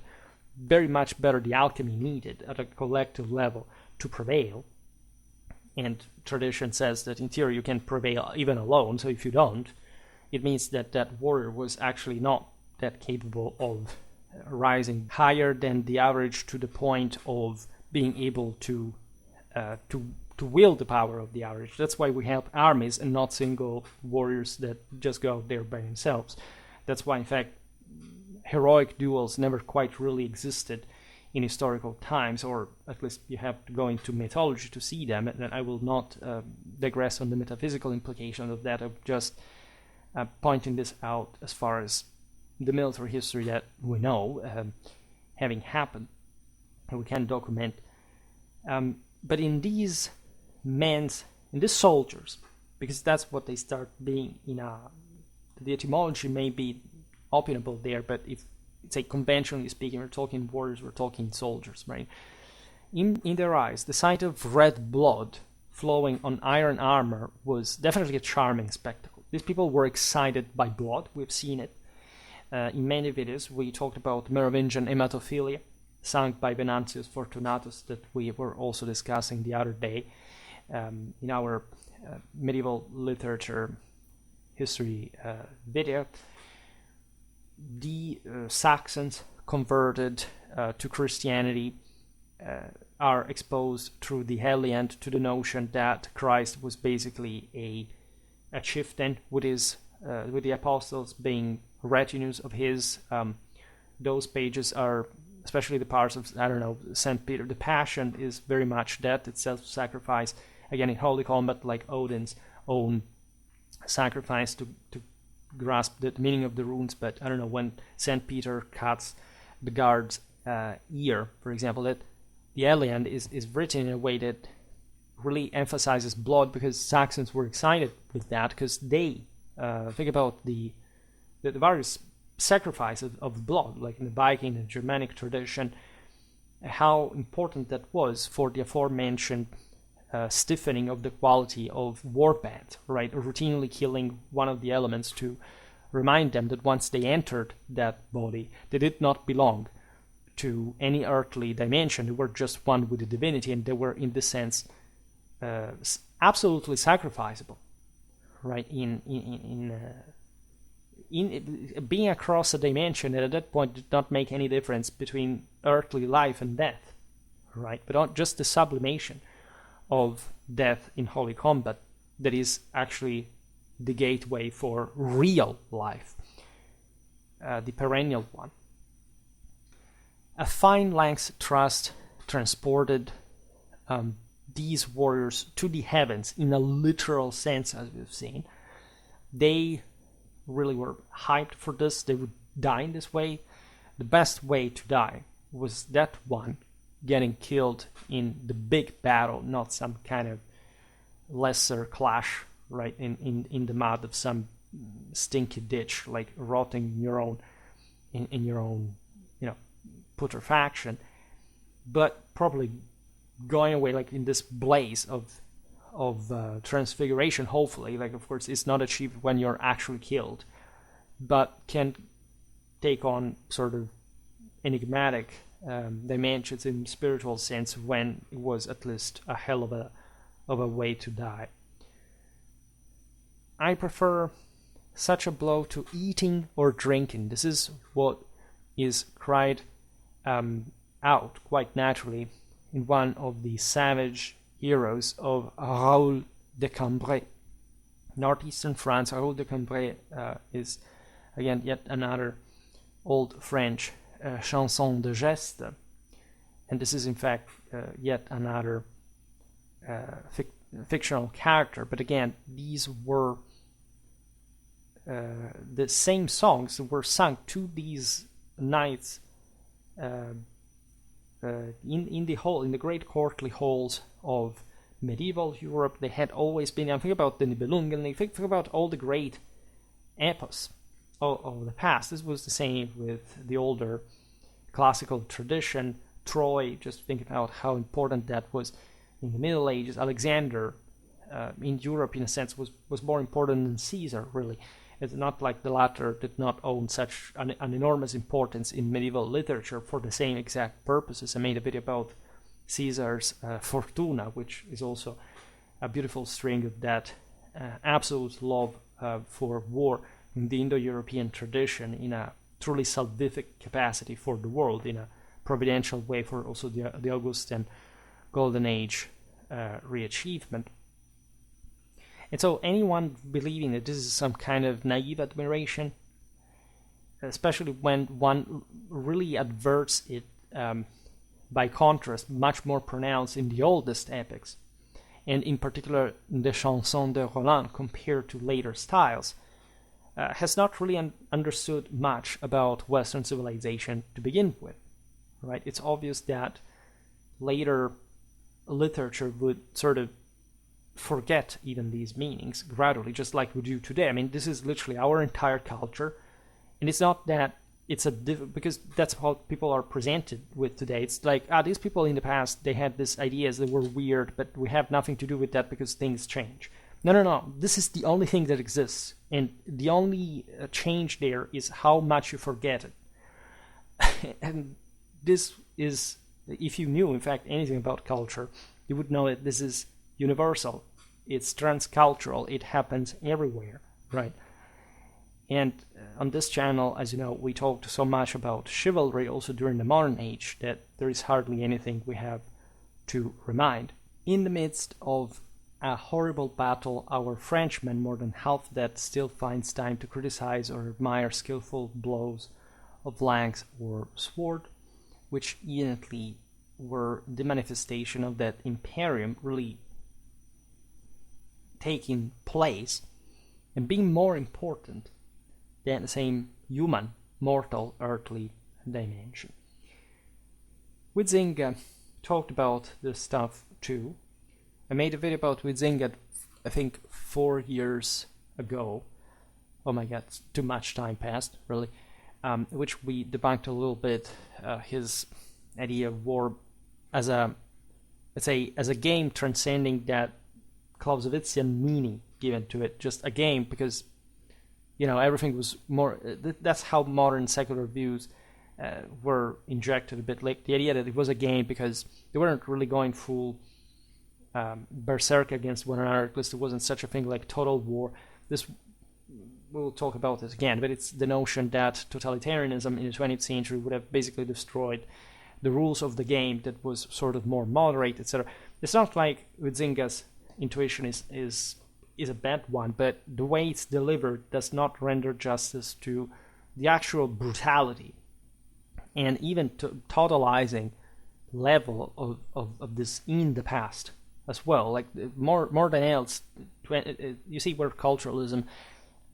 very much better the alchemy needed at a collective level to prevail. And tradition says that in theory you can prevail even alone, so if you don't, it means that that warrior was actually not that capable of rising higher than the average to the point of being able to wield the power of the average. That's why we have armies and not single warriors that just go out there by themselves. That's why, in fact, heroic duels never quite really existed in historical times, or at least you have to go into mythology to see them, and I will not digress on the metaphysical implication of that. I'm just pointing this out as far as the military history that we know having happened, and we can document. But in these soldiers, because that's what they start being the etymology may be opinable there, but if say conventionally speaking, we're talking warriors, we're talking soldiers, right? In their eyes, the sight of red blood flowing on iron armor was definitely a charming spectacle. These people were excited by blood. We've seen it in many videos. We talked about Merovingian hematophilia, sung by Venantius Fortunatus, that we were also discussing the other day in our medieval literature history video. The Saxons converted to Christianity are exposed through the Heliant to the notion that Christ was basically a chieftain with the apostles being retinues of his. Those pages are, especially the parts of, St. Peter. The Passion is very much that. It's self-sacrifice. Again, in holy combat, like Odin's own sacrifice to grasp the meaning of the runes. But when St. Peter cuts the guard's ear, for example, that the Eliand is written in a way that really emphasizes blood, because Saxons were excited with that, because they think about the various sacrifices of blood, like in the Viking and Germanic tradition, how important that was for the aforementioned stiffening of the quality of warpath, right? Routinely killing one of the elements to remind them that once they entered that body, they did not belong to any earthly dimension. They were just one with the divinity, and they were, in this sense, absolutely sacrificable, right? In being across a dimension that at that point did not make any difference between earthly life and death, right? But just the sublimation of death in holy combat that is actually the gateway for real life, the perennial one. A fine length thrust transported these warriors to the heavens in a literal sense, as we've seen. They really were hyped for this. They would die in this way. The best way to die was that one, getting killed in the big battle, not some kind of lesser clash, right, in the mud of some stinky ditch, like rotting in your own putrefaction, but probably going away like in this blaze of transfiguration, hopefully. Like, of course, it's not achieved when you're actually killed, but can take on sort of enigmatic dimensions in spiritual sense when it was at least a hell of a way to die. I prefer such a blow to eating or drinking. This is what is cried out quite naturally in one of the savage heroes of Raoul de Cambrai. Northeastern France, Raoul de Cambrai is, again, yet another old French chanson de geste, and this is in fact yet another fictional character. But again, these were the same songs that were sung to these knights in the great courtly halls of medieval Europe, they had always been, I think about the Nibelungen, think about all the great epos of the past. This was the same with the older classical tradition. Troy, just think about how important that was in the Middle Ages. Alexander, in Europe, in a sense, was more important than Caesar, really. It's not like the latter did not own such an enormous importance in medieval literature for the same exact purposes. I made a video about Caesar's Fortuna, which is also a beautiful string of that absolute love for war in the Indo-European tradition, in a truly salvific capacity for the world, in a providential way for also the Augustan Golden Age reachievement. And so anyone believing that this is some kind of naive admiration, especially when one really adverts it by contrast, much more pronounced in the oldest epics, and in particular in the Chanson de Roland compared to later styles, has not really understood much about Western civilization to begin with. Right? It's obvious that later literature would sort of forget even these meanings gradually, just like we do today. I mean, this is literally our entire culture, and it's not that it's because that's how people are presented with today. It's like, these people in the past, they had these ideas that were weird, but we have nothing to do with that because things change. No. This is the only thing that exists, and the only change there is how much you forget it. And this is, if you knew, in fact, anything about culture, you would know that this is universal. It's transcultural. It happens everywhere, right? And on this channel, as you know, we talked so much about chivalry also during the modern age that there is hardly anything we have to remind. In the midst of a horrible battle, our Frenchman, more than half that, still finds time to criticize or admire skillful blows of lance or sword, which evidently were the manifestation of that imperium really taking place and being more important than the same human, mortal, earthly dimension. Huizinga talked about this stuff too. I made a video about Huizinga, I think 4 years ago. Oh my god, too much time passed, really. Which we debunked a little bit his idea of war as a, let's say, as a game transcending that Clausewitzian meaning given to it, just a game, because everything was more. That's how modern secular views were injected a bit. Like the idea that it was a game because they weren't really going full berserk against one another. At least it wasn't such a thing like total war. We'll talk about this again, but it's the notion that totalitarianism in the 20th century would have basically destroyed the rules of the game that was sort of more moderate, etc. It's not like Huizinga's intuition is a bad one, but the way it's delivered does not render justice to the actual brutality and even totalizing level of this in the past as well. Like more than else, you see where culturalism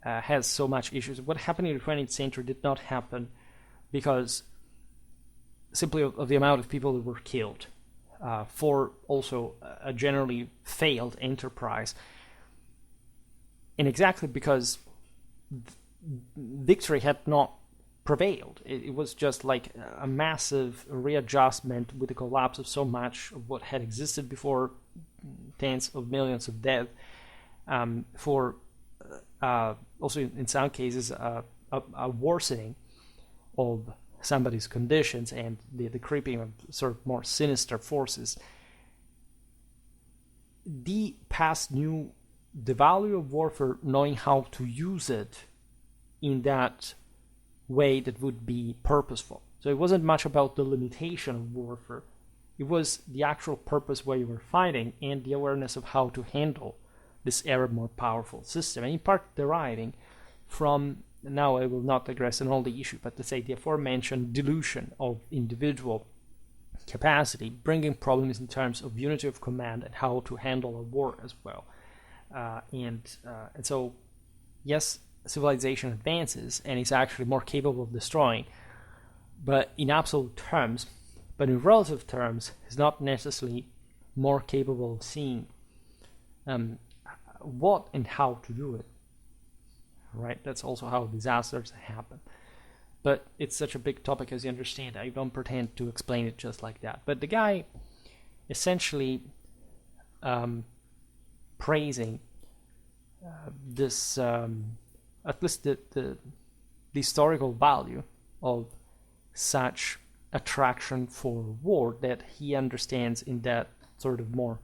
has so much issues. What happened in the 20th century did not happen because simply of the amount of people that were killed for also a generally failed enterprise. And exactly because victory had not prevailed. It was just like a massive readjustment with the collapse of so much of what had existed before, tens of millions of death, for also in some cases a worsening of somebody's conditions and the creeping of sort of more sinister forces. The past knew the value of warfare, knowing how to use it in that way that would be purposeful. So it wasn't much about the limitation of warfare. It was the actual purpose where you were fighting and the awareness of how to handle this ever more powerful system, and in part deriving from, now I will not digress on all the issue, but to say the aforementioned dilution of individual capacity, bringing problems in terms of unity of command and how to handle a war as well. And so, yes, civilization advances and is actually more capable of destroying, but in absolute terms, but in relative terms, is not necessarily more capable of seeing what and how to do it. Right? That's also how disasters happen. But it's such a big topic, as you understand. I don't pretend to explain it just like that. But the guy essentially praising this, at least the historical value of such attraction for war that he understands in that sort of more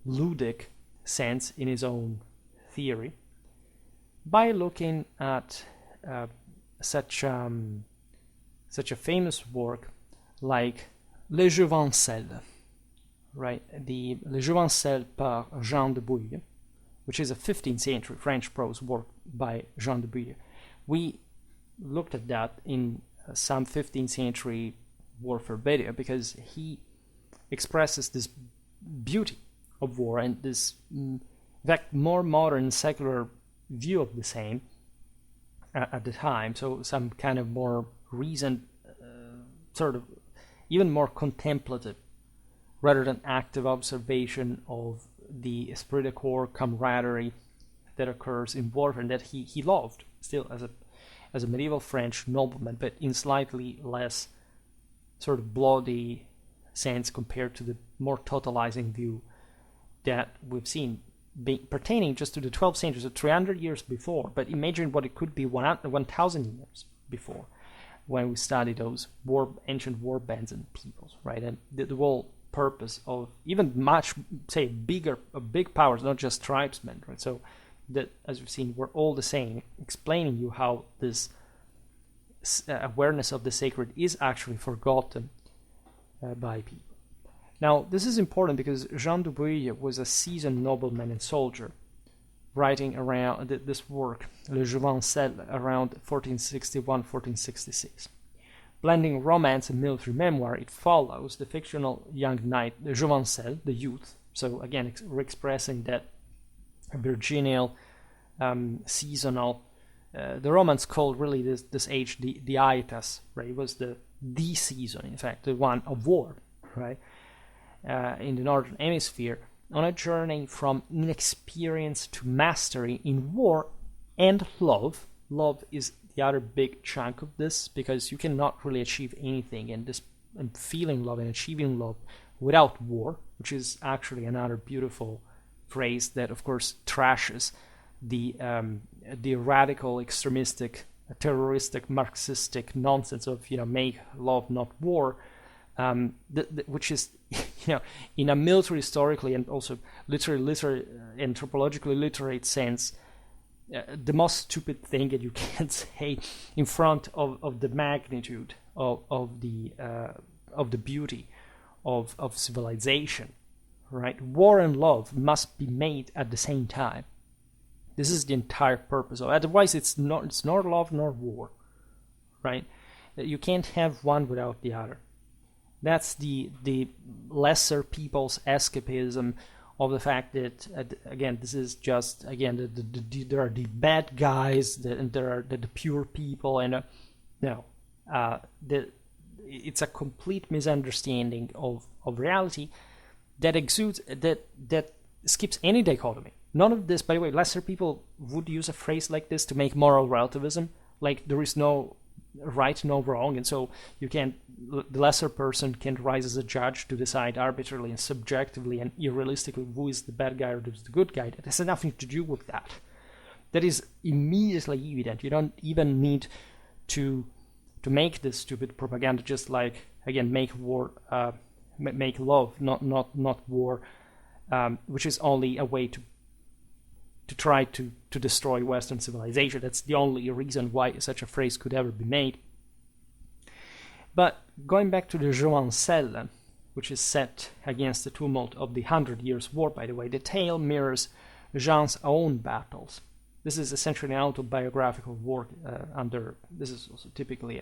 ludic sense in his own theory, by looking at such a famous work like Le Jouvencel, right? The Le Jouvencel par Jean de Bouille, which is a 15th century French prose work by Jean de Bouille. We looked at that in some 15th century warfare video because he expresses this beauty of war and this, in fact, more modern secular view of the same at the time. So some kind of more reasoned, sort of even more contemplative rather than active observation of the esprit de corps camaraderie that occurs in warfare and that he loved still as a medieval French nobleman, but in slightly less sort of bloody sense compared to the more totalizing view that we've seen pertaining just to the 12th century, so 300 years before. But imagine what it could be 1,000 years before, when we study those ancient war bands and peoples, right? And the whole purpose of even much, say, big powers, not just tribesmen, right? So that, as we've seen, we're all the same, explaining you how this awareness of the sacred is actually forgotten by people. Now, this is important because Jean de Bouille was a seasoned nobleman and soldier, writing around this work, Le Jouvencel, around 1461-1466. Blending romance and military memoir, it follows the fictional young knight, the Jouvencel, the youth. So again, expressing that virginal, seasonal. The Romans called really this age the Aetas, right? It was the season, in fact, the one of war, right? In the northern hemisphere, on a journey from inexperience to mastery in war and love. Love is the other big chunk of this, because you cannot really achieve anything and feeling love and achieving love without war, which is actually another beautiful phrase that, of course, trashes the radical, extremistic, terroristic, Marxistic nonsense of make love, not war. Which is, in a military, historically, and also literary, anthropologically literate sense, the most stupid thing that you can say in front of the magnitude of the beauty of civilization, right? War and love must be made at the same time. This is the entire purpose of it. Otherwise, it's nor love nor war, right? You can't have one without the other. That's the lesser people's escapism of the fact that, again, this is just, again, there are the bad guys and there are the pure people, and it's a complete misunderstanding of reality that exudes, that skips any dichotomy. None of this, by the way, lesser people would use a phrase like this to make moral relativism, like there is no right, no wrong, and so the lesser person can't rise as a judge to decide arbitrarily and subjectively and irrealistically who is the bad guy or who is the good guy. It has nothing to do with that. That is immediately evident. You don't even need to make this stupid propaganda, just like, again, make love, not war, which is only a way to try to destroy Western civilization. That's the only reason why such a phrase could ever be made. But going back to the Jouvencel, which is set against the tumult of the 100 Years' War, by the way, the tale mirrors Jean's own battles. This is essentially an autobiographical work this is also typically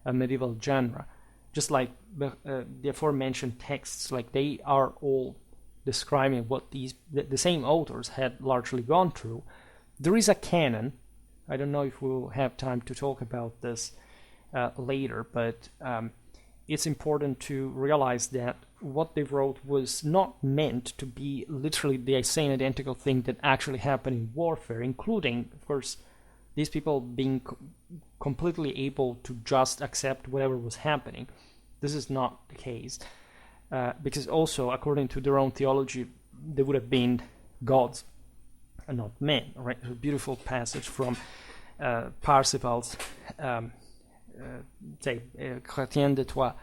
a medieval genre. Just like the aforementioned texts, like they are all describing what the same authors had largely gone through. There is a canon. I don't know if we'll have time to talk about this later, but it's important to realize that what they wrote was not meant to be literally the same identical thing that actually happened in warfare, including, of course, these people being completely able to just accept whatever was happening. This is not the case, because also, according to their own theology, they would have been gods and not men. Right? A beautiful passage from Parsifal's Chrétien de Troyes'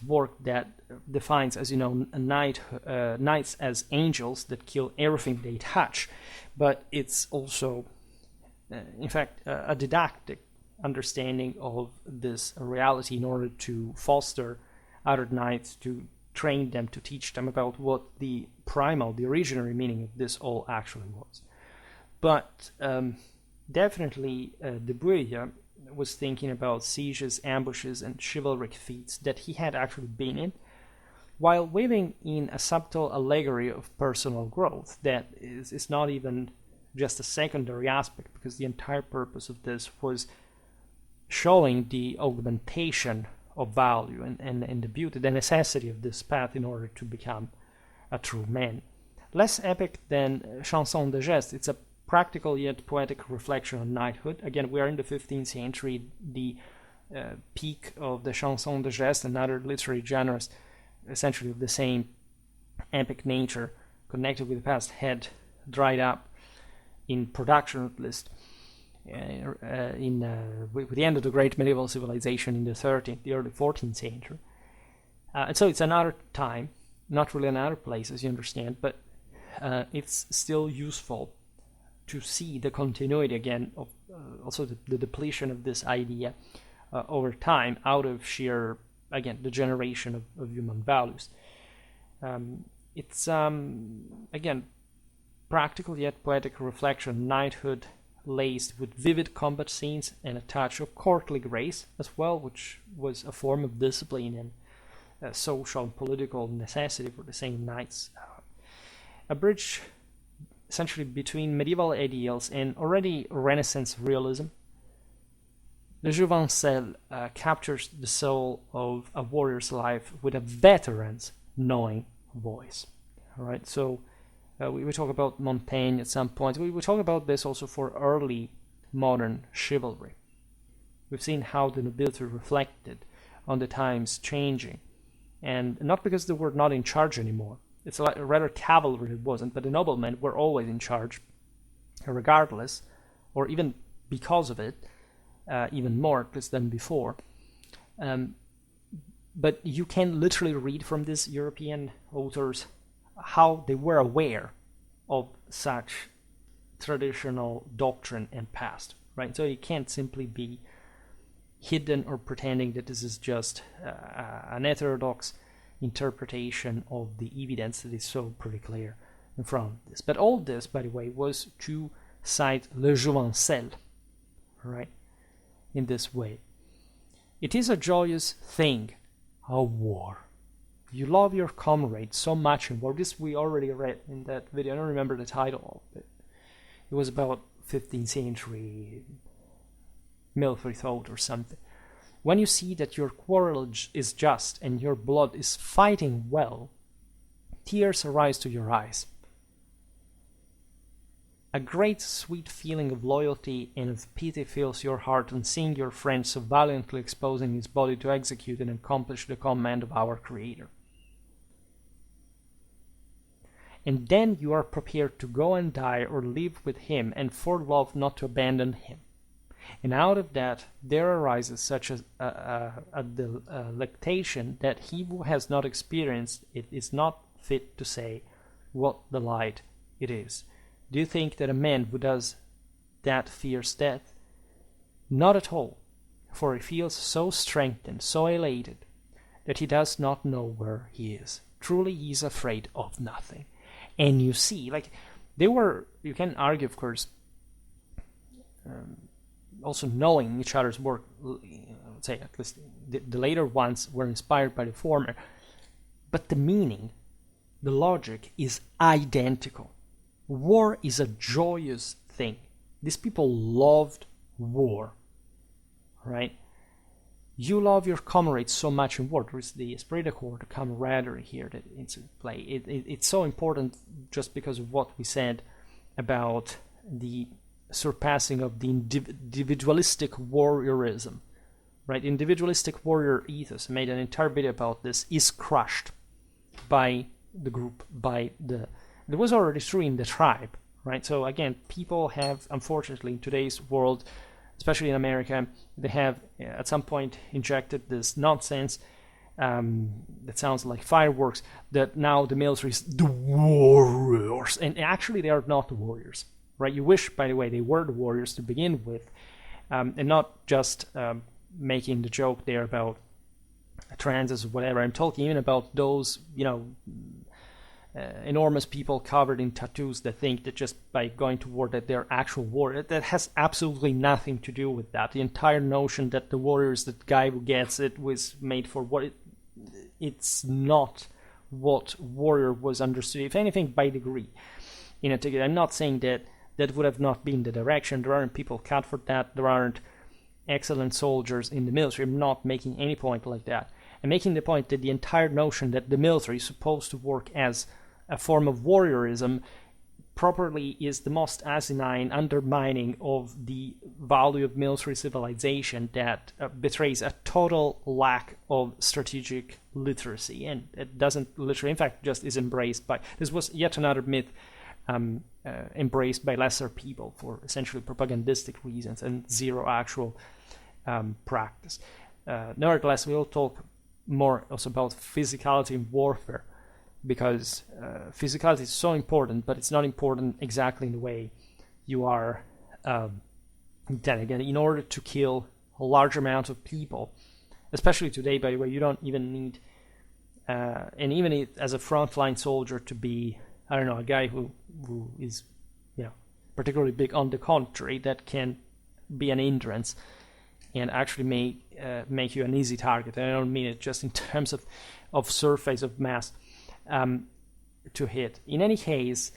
work that defines, as you know, knights as angels that kill everything they touch, but it's also, in fact, a didactic understanding of this reality in order to foster other knights, to train them, to teach them about what the primal, the originary meaning of this all actually was. But definitely de Bouille was thinking about sieges, ambushes, and chivalric feats that he had actually been in, while weaving in a subtle allegory of personal growth that is not even just a secondary aspect, because the entire purpose of this was showing the augmentation of value and the beauty, the necessity of this path in order to become a true man. Less epic than Chanson de Geste, it's a practical yet poetic reflection on knighthood. Again, we are in the 15th century, the peak of the Chanson de Geste and other literary genres, essentially of the same epic nature, connected with the past, had dried up in production, at least, with the end of the great medieval civilization in the the early 14th century. And so it's another time, not really another place, as you understand, but it's still useful to see the continuity again of also the depletion of this idea over time out of sheer, again, the generation of human values. It's, again, practical yet poetic reflection, knighthood laced with vivid combat scenes and a touch of courtly grace as well, which was a form of discipline and social and political necessity for the same knights. A bridge essentially between medieval ideals and already Renaissance realism. Le Jouvencel captures the soul of a warrior's life with a veteran's knowing voice. All right, so we talk about Montaigne at some point. We talk about this also for early modern chivalry. We've seen how the nobility reflected on the times changing, and not because they were not in charge anymore. It's rather cavalry it wasn't, but the noblemen were always in charge, regardless, or even because of it, even more at least than before. But you can literally read from these European authors how they were aware of such traditional doctrine and past, right? So it can't simply be hidden or pretending that this is just an heterodox interpretation of the evidence that is so pretty clear in front of this. But all this, by the way, was to cite Le Jouvencel, right, in this way. It is a joyous thing, a war. You love your comrade so much in war. This we already read in that video. I don't remember the title of it. It was about 15th century military thought or something. When you see that your quarrel is just and your blood is fighting well, tears arise to your eyes. A great sweet feeling of loyalty and of pity fills your heart on seeing your friend so valiantly exposing his body to execute and accomplish the command of our Creator. And then you are prepared to go and die or live with him, and for love not to abandon him. And out of that there arises such a delectation that he who has not experienced it is not fit to say what delight it is. Do you think that a man who does that fears death? Not at all, for he feels so strengthened, so elated, that he does not know where he is. Truly he is afraid of nothing. And you see, like, they were, you can argue, of course, also knowing each other's work, let's say at least the later ones were inspired by the former, but the meaning, the logic is identical. War is a joyous thing. These people loved war, right? you love your comrades so much in war. There is the esprit de corps, the camaraderie here that it's in play. It's so important just because of what we said about the surpassing of the individualistic warriorism, right? Individualistic warrior ethos, I made an entire video about this, is crushed by the group, it was already true in the tribe, right? So again, people have, unfortunately, in today's world, especially in America, they have at some point injected this nonsense that sounds like fireworks, that now the military is the warriors, and actually they are not the warriors, right? You wish, by the way, they were the warriors to begin with, and not just making the joke there about trances or whatever. I'm talking even about those, enormous people covered in tattoos that think that just by going to war that they're actual warriors. That has absolutely nothing to do with that. The entire notion that the warrior is the guy who gets it was made for what it's not what warrior was understood, if anything, by degree. I'm not saying that would have not been the direction. There aren't people cut for that. There aren't excellent soldiers in the military. I'm not making any point like that. I'm making the point that the entire notion that the military is supposed to work as a form of warriorism properly is the most asinine undermining of the value of military civilization that betrays a total lack of strategic literacy, and it doesn't literally, in fact, just is embraced by, this was yet another myth embraced by lesser people for essentially propagandistic reasons and zero actual practice. Nevertheless, we'll talk more also about physicality in warfare, because physicality is so important, but it's not important exactly in the way you are intending. Again, in order to kill a large amount of people, especially today, by the way, you don't even need, and even as a frontline soldier, to be, I don't know, a guy who is, particularly big. On the contrary, that can be an hindrance and actually make you an easy target. And I don't mean it just in terms of surface of mass to hit. In any case,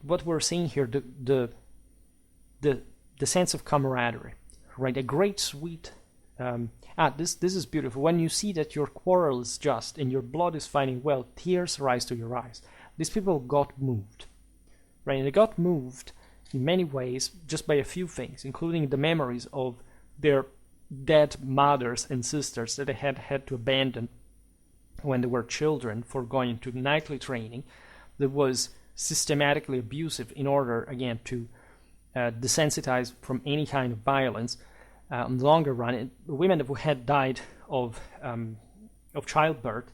what we're seeing here, the sense of camaraderie, right? A great sweet. This is beautiful. When you see that your quarrel is just and your blood is fighting well, tears rise to your eyes. These people got moved, right? And they got moved in many ways just by a few things, including the memories of their dead mothers and sisters that they had to abandon when they were children for going to nightly training that was systematically abusive in order, again, to desensitize from any kind of violence in the longer run. Women who had died of childbirth,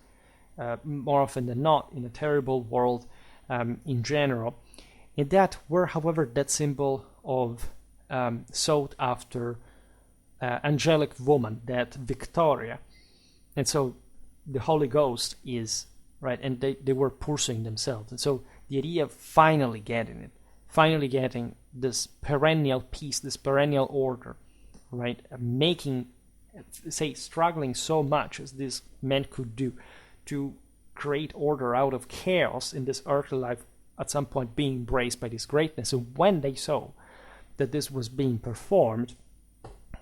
more often than not, in a terrible world in general, and that were, however, that symbol of sought after angelic woman, that Victoria. And so the Holy Ghost is, right, and they were pursuing themselves. And so the idea of finally getting this perennial peace, this perennial order, right, struggling so much as these men could do to create order out of chaos in this earthly life, at some point being embraced by this greatness. So when they saw that this was being performed,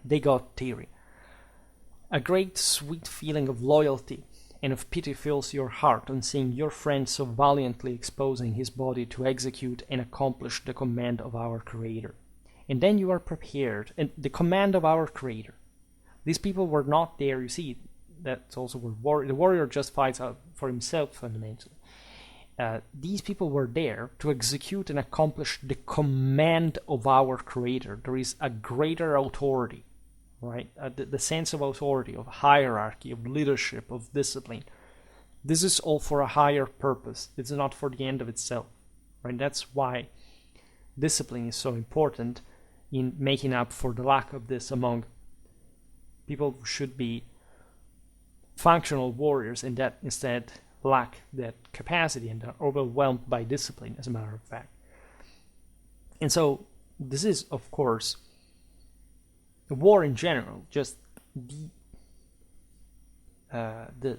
they got teary. A great sweet feeling of loyalty and of pity fills your heart on seeing your friend so valiantly exposing his body to execute and accomplish the command of our Creator. And then you are prepared, and the command of our Creator. These people were not there, you see, that's also where the warrior just fights out for himself fundamentally. These people were there to execute and accomplish the command of our Creator. There is a greater authority, right? The sense of authority, of hierarchy, of leadership, of discipline. This is all for a higher purpose. It's not for the end of itself, right? That's why discipline is so important in making up for the lack of this among people who should be functional warriors and that instead lack that capacity and are overwhelmed by discipline, as a matter of fact. And so this is, of course, war in general, just the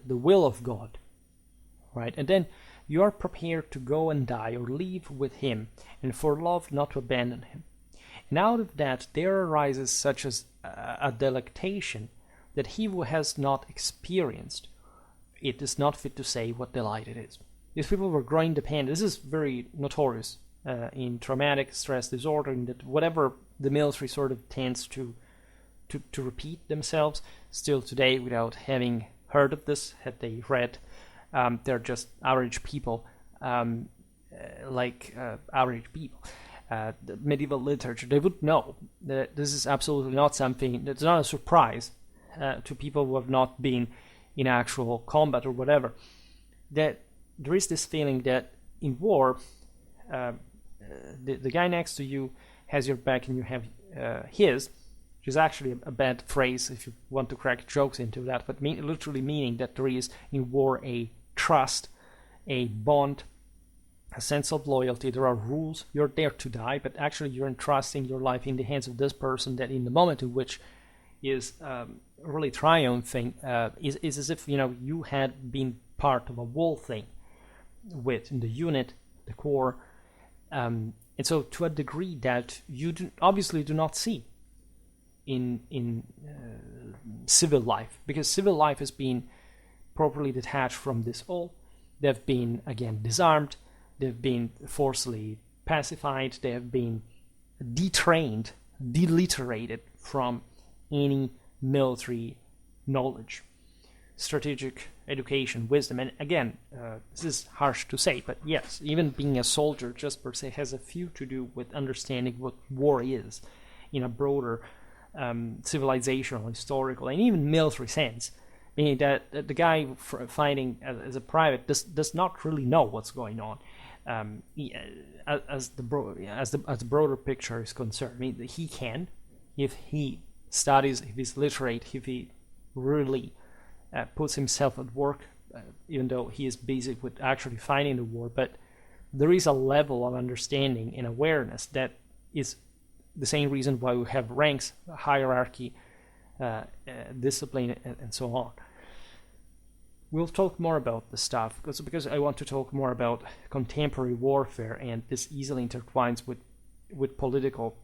will of God, right? And then you are prepared to go and die or leave with him, and for love not to abandon him. And out of that, there arises such as a delectation that he who has not experienced it is not fit to say what delight it is. These people were growing dependent. This is very notorious in traumatic stress disorder, in that whatever the military sort of tends to repeat themselves still today without having heard of this, had they read. They're just average people, average people. The medieval literature, they would know that this is absolutely not something, that's not a surprise to people who have not been in actual combat or whatever, that there is this feeling that in war, the guy next to you has your back and you have his, which is actually a bad phrase if you want to crack jokes into that, but literally meaning that there is in war a trust, a bond, a sense of loyalty. There are rules. You're there to die, but actually you're entrusting your life in the hands of this person that in the moment in which is really triumphing, is as if you had been part of a whole thing with the unit, the corps, and so to a degree that you obviously do not see in civil life, because civil life has been properly detached from this all. They've been again disarmed, they've been forcibly pacified, they have been detrained, deliterated from any military knowledge, strategic education, wisdom. And again, this is harsh to say, but yes, even being a soldier just per se has a few to do with understanding what war is in a broader civilizational, historical, and even military sense. Meaning that the guy fighting as a private does not really know what's going on, as the broader picture is concerned. I mean, he can, if he studies, if he's literate, if he really puts himself at work, even though he is busy with actually fighting the war. But there is a level of understanding and awareness that is the same reason why we have ranks, hierarchy, discipline, and so on. We'll talk more about this stuff because I want to talk more about contemporary warfare, and this easily intertwines with political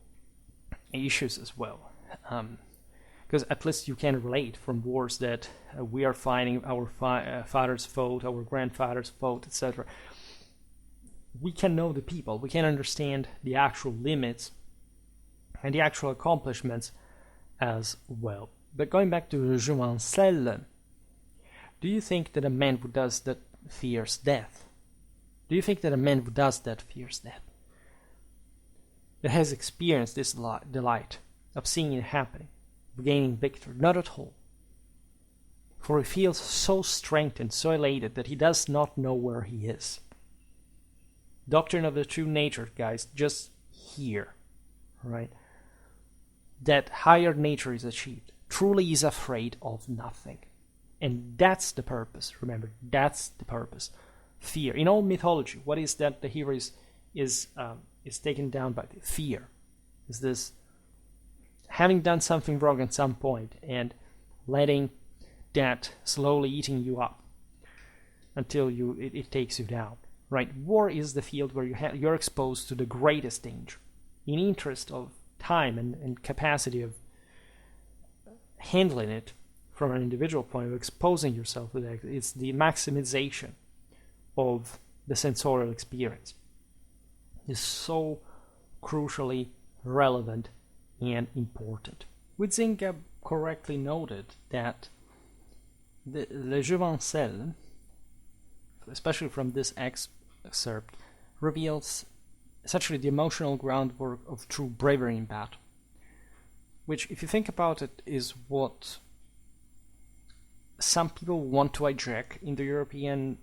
issues as well. Because at least you can relate from wars that we are fighting, our fathers fought, our grandfathers fought, etc. We can know the people, we can understand the actual limits and the actual accomplishments as well. But going back to Jouvencel, do you think that a man who does that fears death? Do you think that a man who does that fears death? That has experienced this delight of seeing it happening, of gaining victory? Not at all. For he feels so strengthened, so elated that he does not know where he is. Doctrine of the true nature, guys, just here, right? That higher nature is achieved. Truly is afraid of nothing. And that's the purpose, remember, that's the purpose. Fear. In all mythology, what is that the hero is taken down by? The fear. Is this having done something wrong at some point and letting that slowly eating you up until it takes you down, right? War is the field where you're exposed to the greatest danger in interest of time and capacity of handling it from an individual point of view, exposing yourself to that. It's the maximization of the sensorial experience. Is so crucially relevant and important. Huizinga correctly noted that Le Jouvencel, especially from this excerpt, reveals essentially the emotional groundwork of true bravery in battle, which, if you think about it, is what some people want to hijack in the European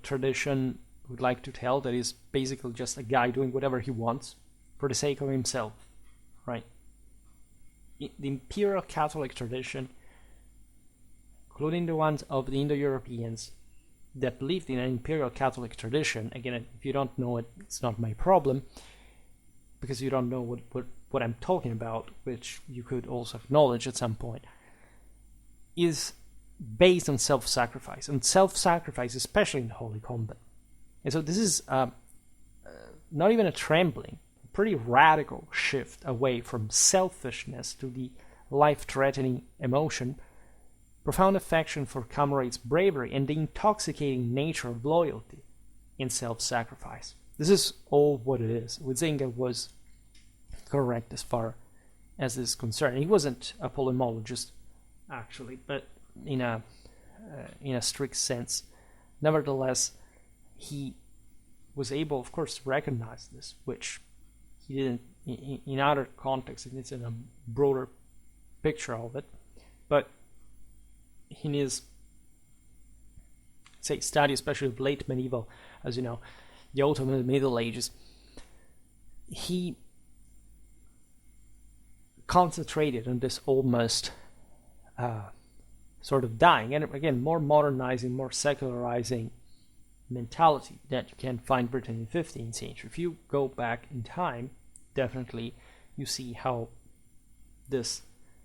tradition, would like to tell, that is basically just a guy doing whatever he wants for the sake of himself, right? The imperial Catholic tradition, including the ones of the Indo-Europeans that believed in an imperial Catholic tradition, again, if you don't know it, it's not my problem, because you don't know what I'm talking about, which you could also acknowledge at some point, is based on self-sacrifice, especially in holy combat. And so this is not even a trembling pretty radical shift away from selfishness to the life-threatening emotion, profound affection for comrades' bravery, and the intoxicating nature of loyalty in self-sacrifice. This is all what it is. Huizinga was correct as far as this is concerned. He wasn't a polemologist, actually, but in a strict sense. Nevertheless, he was able, of course, to recognize this, which he didn't in other contexts. It's in a broader picture of it, but in his, say, study, especially of late medieval, as you know, the Ottoman Middle Ages, he concentrated on this almost sort of dying, and again, more modernizing, more secularizing mentality that you can find written in the 15th century. If you go back in time, definitely you see how this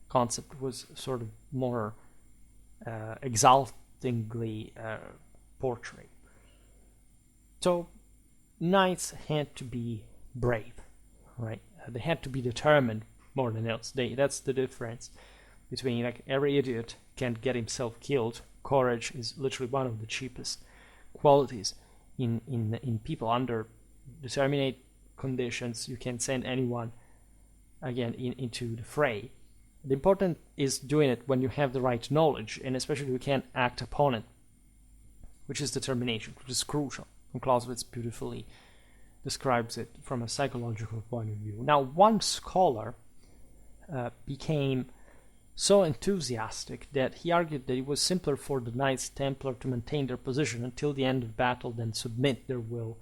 concept was sort of more exaltingly portrayed. So knights had to be brave, right? They had to be determined more than else. That's the difference between, like, every idiot can get himself killed. Courage is literally one of the cheapest qualities in people. Under determinate conditions, you can send anyone again into the fray. The important is doing it when you have the right knowledge, and especially you can act upon it, which is determination, which is crucial. And Clausewitz beautifully describes it from a psychological point of view. Now, one scholar became so enthusiastic that he argued that it was simpler for the Knights Templar to maintain their position until the end of battle than submit their will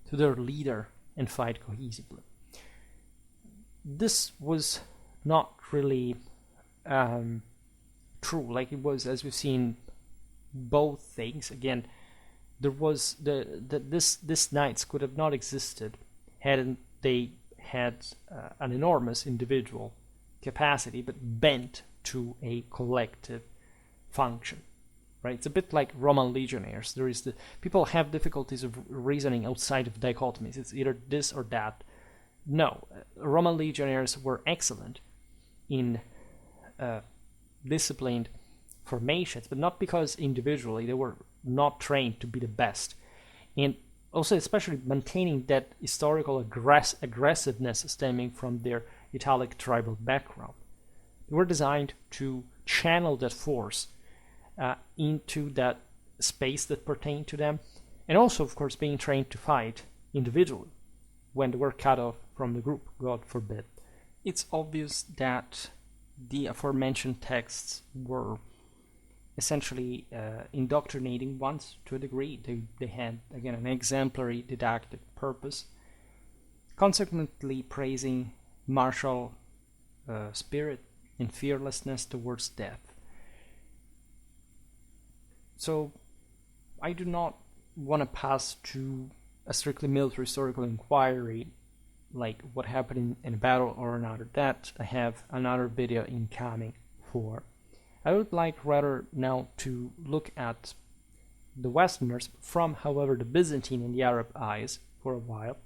to their leader and fight cohesively. This was not really true. Like, it was, as we've seen, both things. Again, there was this knights could have not existed hadn't they had an enormous individual capacity, but bent to a collective function. Right? It's a bit like Roman legionnaires. People have difficulties of reasoning outside of dichotomies. It's either this or that. No, Roman legionnaires were excellent in disciplined formations, but not because individually they were not trained to be the best. And also, especially maintaining that historical aggressiveness stemming from their Italic tribal background. They were designed to channel that force into that space that pertained to them, and also, of course, being trained to fight individually when they were cut off from the group, God forbid. It's obvious that the aforementioned texts were essentially indoctrinating ones to a degree. They had, again, an exemplary didactic purpose, consequently praising martial spirit and fearlessness towards death. So I do not want to pass to a strictly military historical inquiry like what happened in a battle or another. That I have another video incoming for. I would like rather now to look at the Westerners from, however, the Byzantine and the Arab eyes for a while,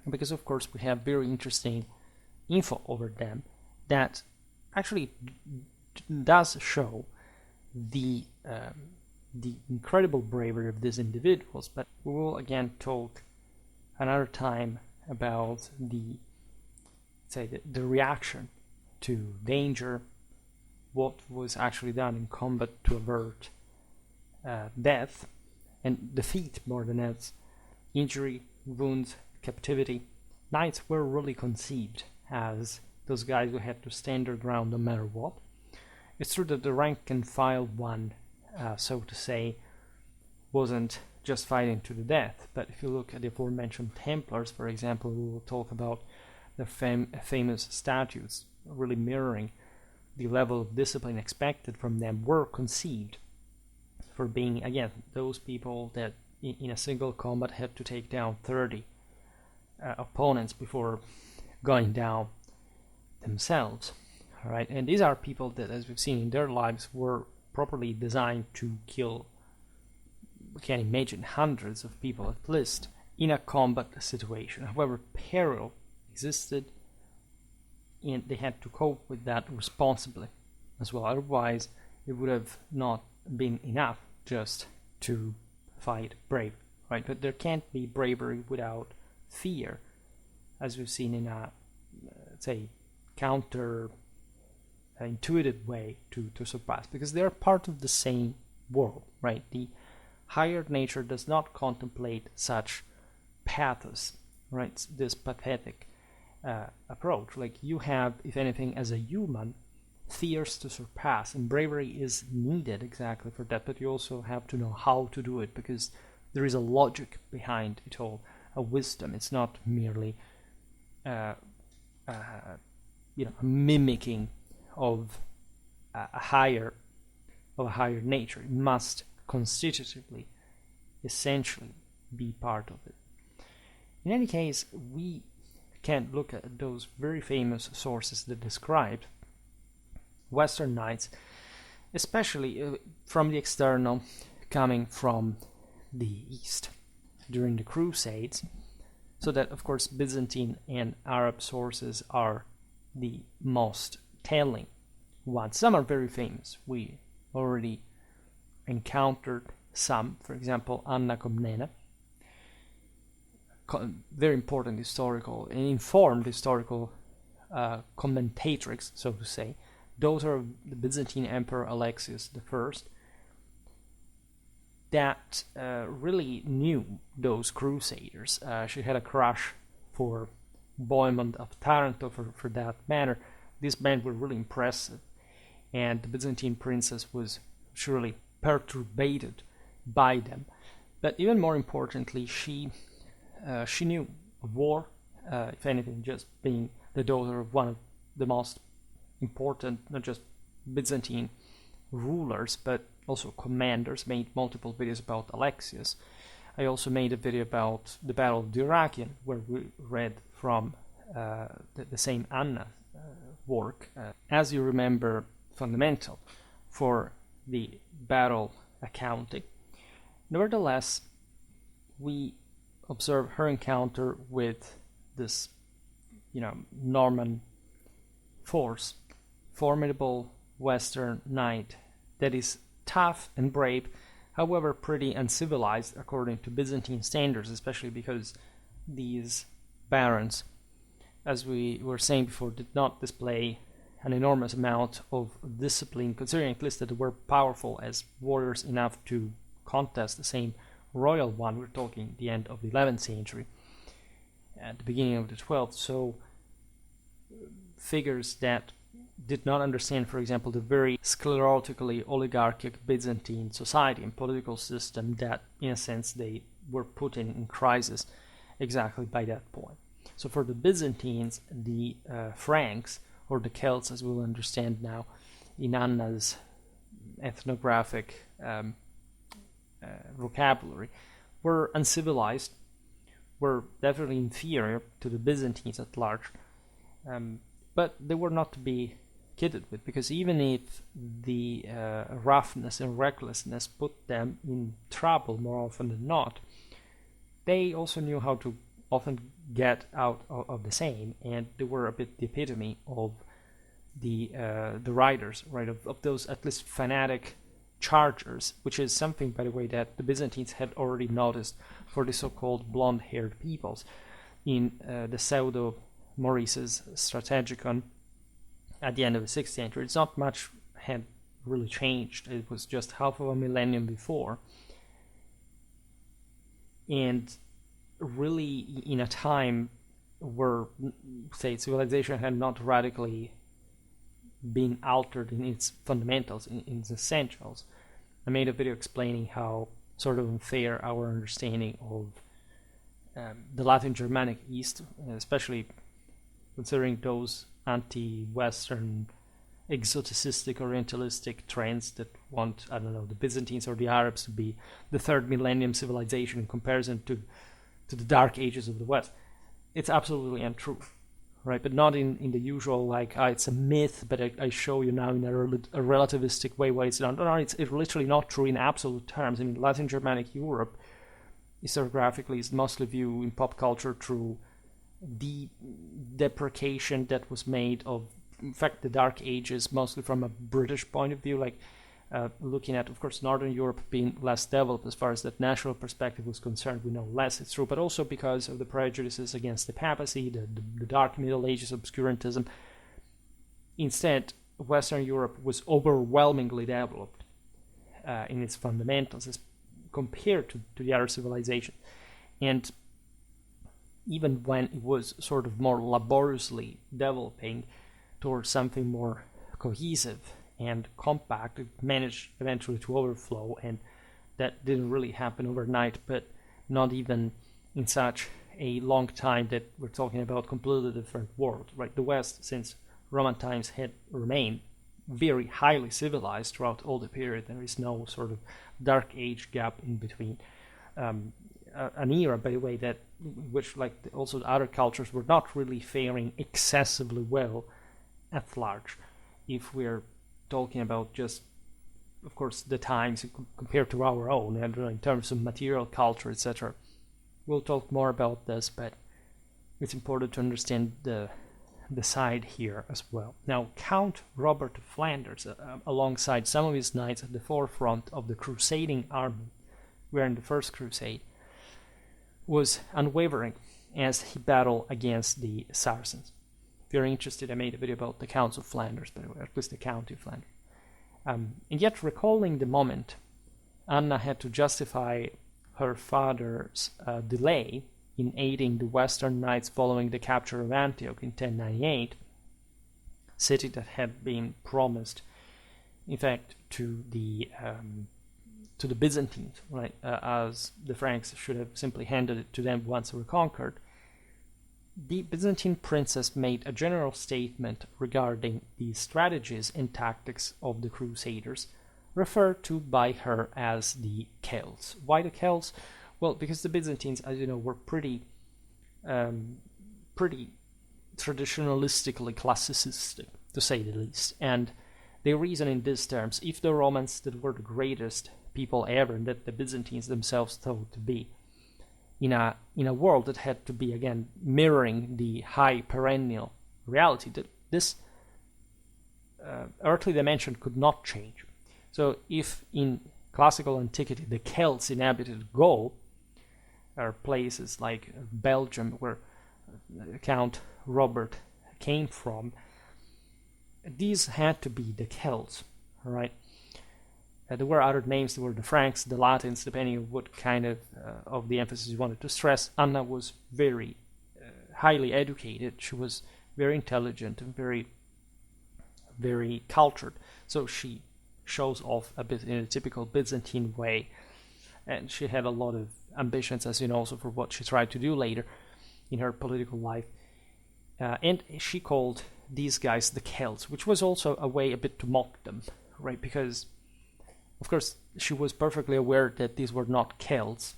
because of course we have very interesting info over them that actually does show the incredible bravery of these individuals. But we will again talk another time about the reaction to danger, what was actually done in combat to avert death and defeat more than else, injury, wounds, captivity. Knights were really conceived as those guys who had to stand their ground no matter what. It's true that the rank and file one, so to say, wasn't just fighting to the death, but if you look at the aforementioned Templars, for example, we will talk about the famous statutes really mirroring the level of discipline expected from them, were conceived for being, again, those people that in a single combat had to take down 30 opponents before going down themselves. All right, and these are people that, as we've seen in their lives, were properly designed to kill, we can imagine, hundreds of people at least, in a combat situation. However, peril existed, and they had to cope with that responsibly as well. Otherwise, it would have not been enough just to fight brave, right? But there can't be bravery without fear, as we've seen in a, say, counter intuitive way to surpass, because they're part of the same world, right? The higher nature does not contemplate such pathos, right? This pathetic approach. Like, you have, if anything, as a human, fears to surpass, and bravery is needed exactly for that, but you also have to know how to do it, because there is a logic behind it all, a wisdom. It's not merely a mimicking of a higher nature. It must constitutively, essentially, be part of it. In any case, we can look at those very famous sources that describe Western knights, especially from the external, coming from the East during the Crusades, so that, of course, Byzantine and Arab sources are the most telling ones. Some are very famous. We already encountered some, for example, Anna Komnene, very important historical and informed historical commentatrix, so to say, daughter of the Byzantine Emperor Alexius I, that really knew those crusaders. She had a crush for Bohemond of Taranto, for that matter. These men were really impressive, and the Byzantine princess was surely perturbed by them. But even more importantly, she knew of war, if anything, just being the daughter of one of the most important, not just Byzantine rulers, but also commanders. Made multiple videos about Alexius. I also made a video about the Battle of Dyrrhachium, where we read from the same Anna work. As you remember, fundamental for the battle accounting. Nevertheless, we observe her encounter with this, Norman force, formidable Western knight that is tough and brave, however pretty uncivilized according to Byzantine standards, especially because these barons, as we were saying before, did not display an enormous amount of discipline, considering at least that they were powerful as warriors enough to contest the same royal one. We're talking the end of the 11th century, at the beginning of the 12th. So figures that did not understand, for example, the very sclerotically oligarchic Byzantine society and political system that, in a sense, they were put in crisis exactly by that point. So for the Byzantines, the Franks, or the Celts, as we'll understand now in Anna's ethnographic vocabulary, were uncivilized, were definitely inferior to the Byzantines at large, but they were not to be kidded with, because even if the roughness and recklessness put them in trouble more often than not, they also knew how to often get out of the same, and they were a bit the epitome of the riders, right, of those at least fanatic chargers, which is something, by the way, that the Byzantines had already noticed for the so-called blonde-haired peoples in the Pseudo-Maurice's Strategicon at the end of the 6th century. It's not much had really changed. It was just half of a millennium before, and really in a time where, say, civilization had not radically been altered in its fundamentals, in its essentials. I made a video explaining how sort of unfair our understanding of the Latin Germanic East, especially considering those anti-Western, exoticistic, orientalistic trends that want, the Byzantines or the Arabs to be the third millennium civilization in comparison to the dark ages of the West. It's absolutely untrue, right? But not in the usual, it's a myth, but I show you now in a relativistic way why it's not. No, it's literally not true in absolute terms. I mean, Latin Germanic Europe historiographically is mostly viewed in pop culture through the deprecation that was made of, in fact, the Dark Ages, mostly from a British point of view, like looking at, of course, Northern Europe being less developed as far as that national perspective was concerned. We know less, it's true, but also because of the prejudices against the papacy, the Dark Middle Ages, obscurantism. Instead, Western Europe was overwhelmingly developed in its fundamentals as compared to the other civilization. And even when it was sort of more laboriously developing towards something more cohesive and compact, it managed eventually to overflow, and that didn't really happen overnight, but not even in such a long time that we're talking about completely different world, right? The West, since Roman times, had remained very highly civilized throughout all the period. There is no sort of dark age gap in between. An era, by the way, that which, like also other cultures, were not really faring excessively well at large. If we're talking about just, of course, the times compared to our own, and in terms of material culture, etc. We'll talk more about this, but it's important to understand the side here as well. Now, Count Robert of Flanders, alongside some of his knights at the forefront of the crusading army, were in the First Crusade, was unwavering as he battled against the Saracens. If you're interested, I made a video about the Counts of Flanders, but at least the County of Flanders. And yet, recalling the moment, Anna had to justify her father's delay in aiding the Western Knights following the capture of Antioch in 1098, city that had been promised, in fact, to the Byzantines, right? As the Franks should have simply handed it to them once they were conquered. The Byzantine princess made a general statement regarding the strategies and tactics of the Crusaders, referred to by her as the Celts. Why the Celts? Well, because the Byzantines, as you know, were pretty traditionalistically classicistic, to say the least. And they reason in these terms: if the Romans that were the greatest people ever, and that the Byzantines themselves thought to be, in a world that had to be, again, mirroring the high perennial reality, that this earthly dimension could not change. So if in classical antiquity the Celts inhabited Gaul, or places like Belgium, where Count Robert came from, these had to be the Celts, all right? There were other names. There were the Franks, the Latins, depending on what kind of the emphasis you wanted to stress. Anna was very highly educated. She was very intelligent and very, very cultured. So she shows off a bit in a typical Byzantine way. And she had a lot of ambitions, as you know, also for what she tried to do later in her political life. And she called these guys the Celts, which was also a way a bit to mock them, right? Because, of course, she was perfectly aware that these were not Celts,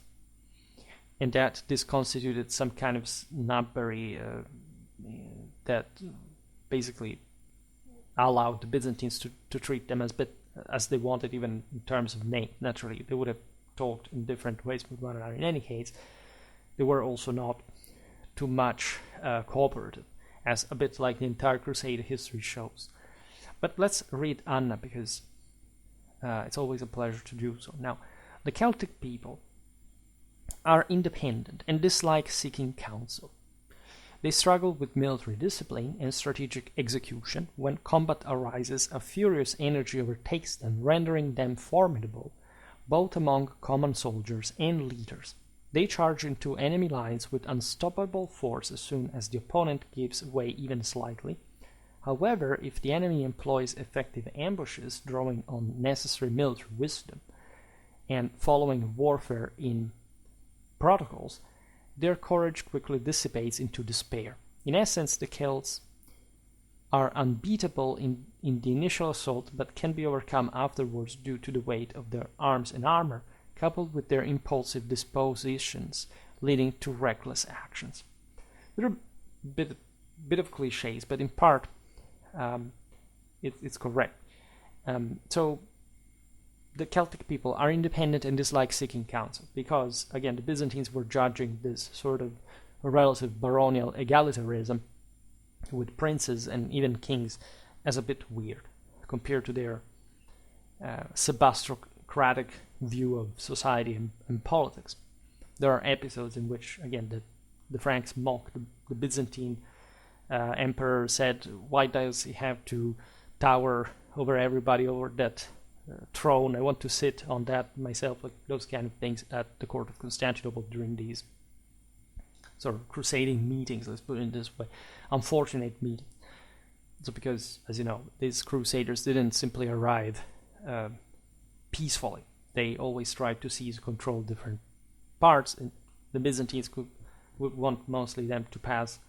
and that this constituted some kind of snobbery that basically allowed the Byzantines to treat them as they wanted, even in terms of name. Naturally, they would have talked in different ways with one another. In any case, they were also not too much cooperative, as a bit like the entire Crusade history shows. But let's read Anna, because it's always a pleasure to do so. Now, the Celtic people are independent and dislike seeking counsel. They struggle with military discipline and strategic execution. When combat arises, a furious energy overtakes them, rendering them formidable, both among common soldiers and leaders. They charge into enemy lines with unstoppable force as soon as the opponent gives way even slightly. However, if the enemy employs effective ambushes, drawing on necessary military wisdom, and following warfare in protocols, their courage quickly dissipates into despair. In essence, the Celts are unbeatable in the initial assault, but can be overcome afterwards due to the weight of their arms and armor, coupled with their impulsive dispositions, leading to reckless actions. There are a bit of cliches, but in part, it's correct. So the Celtic people are independent and dislike seeking counsel because, again, the Byzantines were judging this sort of relative baronial egalitarianism with princes and even kings as a bit weird compared to their Sebastocratic view of society and politics. There are episodes in which, again, the Franks mock the Byzantine emperor, said, why does he have to tower over everybody, over that throne? I want to sit on that myself, like those kind of things at the court of Constantinople during these sort of crusading meetings, let's put it in this way, unfortunate meetings. So because, as you know, these crusaders didn't simply arrive peacefully. They always tried to seize control different parts, and the Byzantines would want mostly them to pass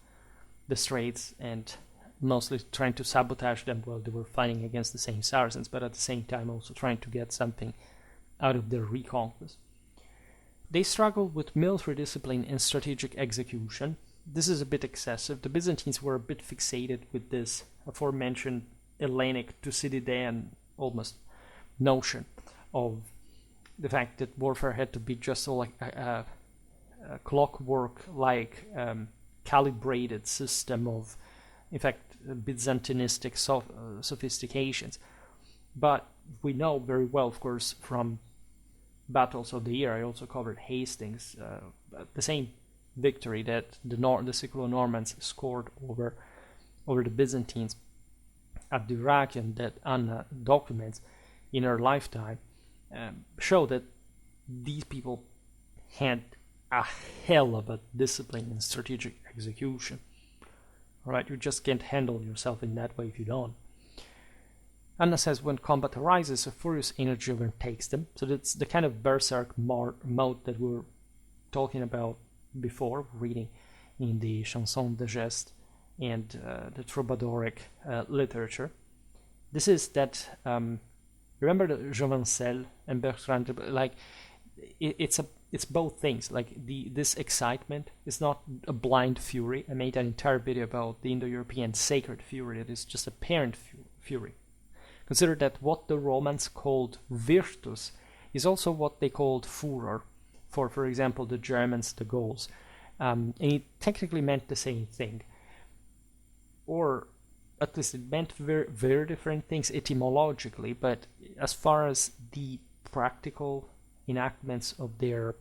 the straits and mostly trying to sabotage them while they were fighting against the same Saracens, but at the same time also trying to get something out of their reconquest. They struggled with military discipline and strategic execution. This is a bit excessive. The Byzantines were a bit fixated with this aforementioned Hellenic Thucydidean almost notion of the fact that warfare had to be just like a clockwork-like calibrated system of, in fact, Byzantinistic sophistications. But we know very well, of course, from battles of the year, I also covered Hastings, the same victory that the Siculo-Normans scored over the Byzantines at Dyrrhachium, that Anna documents in her lifetime, show that these people had a hell of a discipline and strategic execution. All right, you just can't handle yourself in that way if you don't. Anna says when combat arises, a furious energy overtakes them. So that's the kind of berserk mode that we were talking about before, reading in the Chanson de Geste and the troubadouric literature. This is that, remember the Jovencel and Bertrand, like it's both things. Like this excitement is not a blind fury. I made an entire video about the Indo-European sacred fury. It is just apparent fury. Consider that what the Romans called virtus is also what they called furor for example, the Germans, the Gauls. And it technically meant the same thing. Or at least it meant very, very different things etymologically, but as far as the practical enactments of their,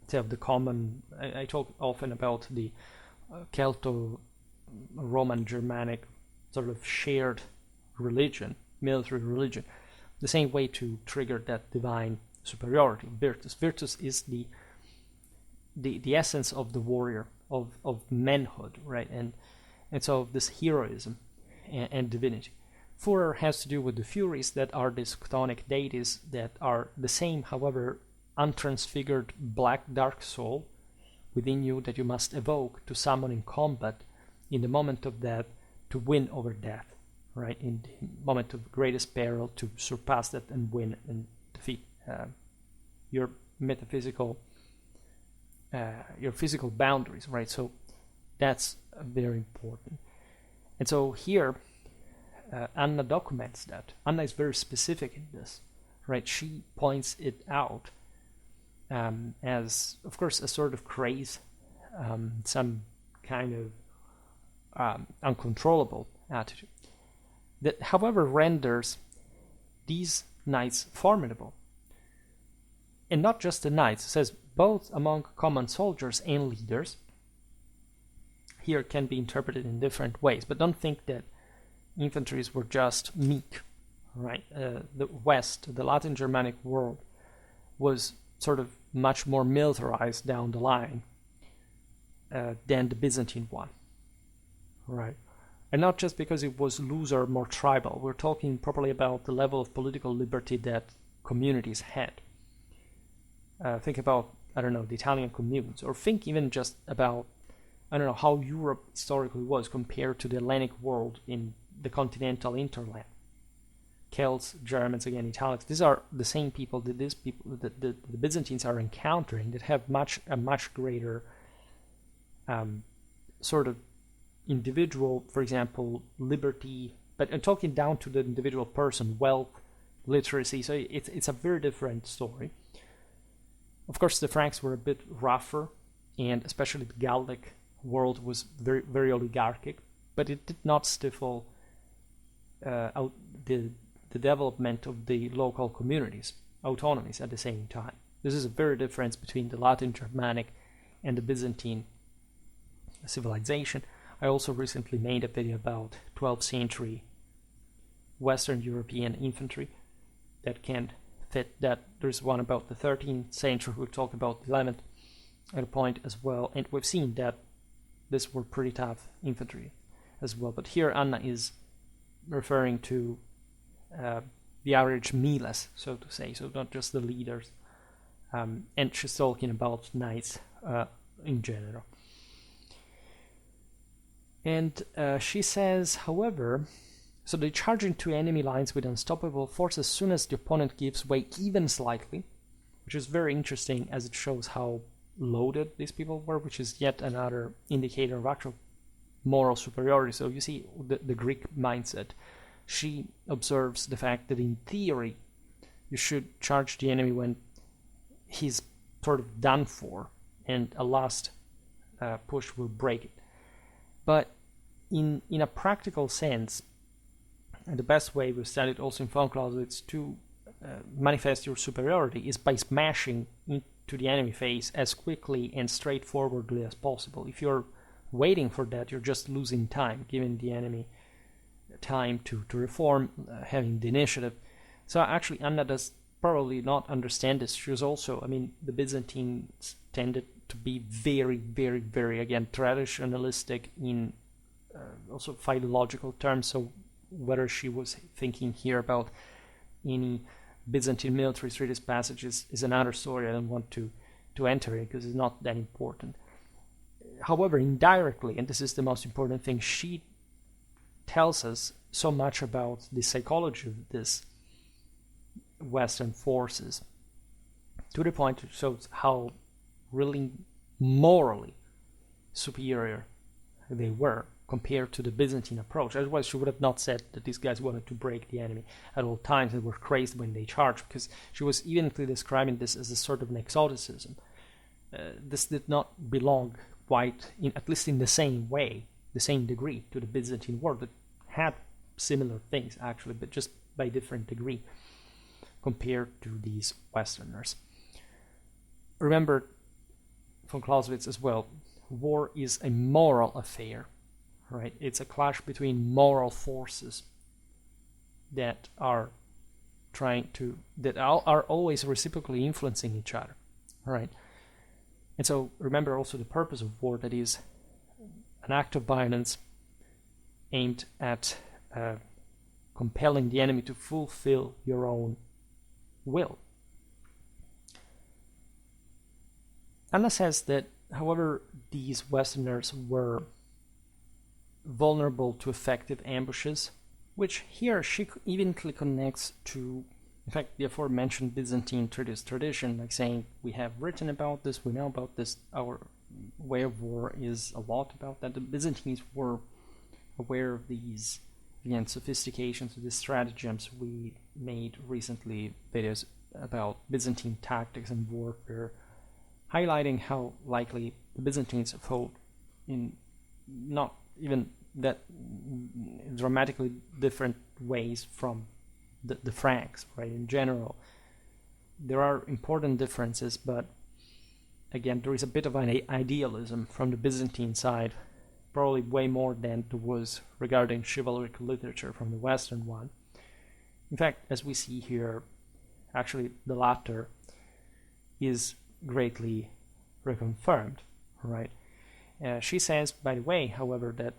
say, of the common, I talk often about the Celto-Roman Germanic sort of shared religion, military religion, the same way to trigger that divine superiority, virtus. Virtus is the essence of the warrior, of manhood, right? And so this heroism and divinity. Furor has to do with the Furies that are these chthonic deities that are the same, however, untransfigured black dark soul within you that you must evoke to summon in combat in the moment of death to win over death, right? In the moment of greatest peril to surpass that and win and defeat your metaphysical, your physical boundaries, right? So that's very important. And so here, Anna documents that. Anna is very specific in this, right? She points it out as, of course, a sort of craze, some kind of uncontrollable attitude that, however, renders these knights formidable. And not just the knights, it says both among common soldiers and leaders. Here can be interpreted in different ways, but don't think that infantries were just meek, right? The West, the Latin Germanic world, was sort of much more militarized down the line than the Byzantine one, right? And not just because it was looser, more tribal. We're talking properly about the level of political liberty that communities had. Think about, I don't know, the Italian communes, or think even just about, I don't know, how Europe historically was compared to the Hellenic world in the continental hinterland. Celts, Germans, again, Italics. These are the same people that the Byzantines are encountering that have a much greater sort of individual, for example, liberty, but I'm talking down to the individual person, wealth, literacy. So it's a very different story. Of course, the Franks were a bit rougher, and especially the Gallic world was very, very oligarchic, but it did not stifle out the development of the local communities, autonomies at the same time. This is a very difference between the Latin Germanic and the Byzantine civilization. I also recently made a video about 12th century Western European infantry that can fit that. There's one about the 13th century. We'll talk about the 11th at a point as well, and we've seen that this were pretty tough infantry as well. But here Anna is referring to the average miles, so to say, so not just the leaders. And she's talking about knights in general. And she says, however, so they charge into enemy lines with unstoppable force as soon as the opponent gives way even slightly, which is very interesting as it shows how loaded these people were, which is yet another indicator of actual moral superiority. So you see the Greek mindset. She observes the fact that in theory you should charge the enemy when he's sort of done for, and a last push will break it. But in a practical sense, the best way we studied also in von Clausewitz to manifest your superiority is by smashing into the enemy face as quickly and straightforwardly as possible. If you're waiting for that, you're just losing time, giving the enemy time to reform, having the initiative. So actually Anna does probably not understand this. She was also, the Byzantines tended to be very, very, very, again, traditionalistic in also philological terms. So whether she was thinking here about any Byzantine military treatise passages is another story. I don't want to enter it because it's not that important. However, indirectly, and this is the most important thing, she tells us so much about the psychology of this Western forces, to the point it shows how really morally superior they were compared to the Byzantine approach. Otherwise, she would have not said that these guys wanted to break the enemy at all times and were crazed when they charged, because she was evenly describing this as a sort of an exoticism. This did not belong quite, at least in the same way, the same degree, to the Byzantine world. It had similar things, actually, but just by different degree compared to these Westerners. Remember, von Clausewitz as well, war is a moral affair, right? It's a clash between moral forces that are are always reciprocally influencing each other, right? And so remember also the purpose of war, that is an act of violence aimed at compelling the enemy to fulfill your own will. Anna says that, however, these Westerners were vulnerable to effective ambushes, which here she evenly connects to, in fact, the aforementioned Byzantine tradition, like saying, we have written about this, we know about this, our way of war is a lot about that. The Byzantines were aware of these, again, sophistications, these stratagems. We made recently videos about Byzantine tactics and warfare, highlighting how likely the Byzantines fought in not even that dramatically different ways from the Franks, right? In general, there are important differences, but again, there is a bit of an idealism from the Byzantine side, probably way more than there was regarding chivalric literature from the Western one. In fact, as we see here, actually the latter is greatly reconfirmed, right? She says, by the way, however, that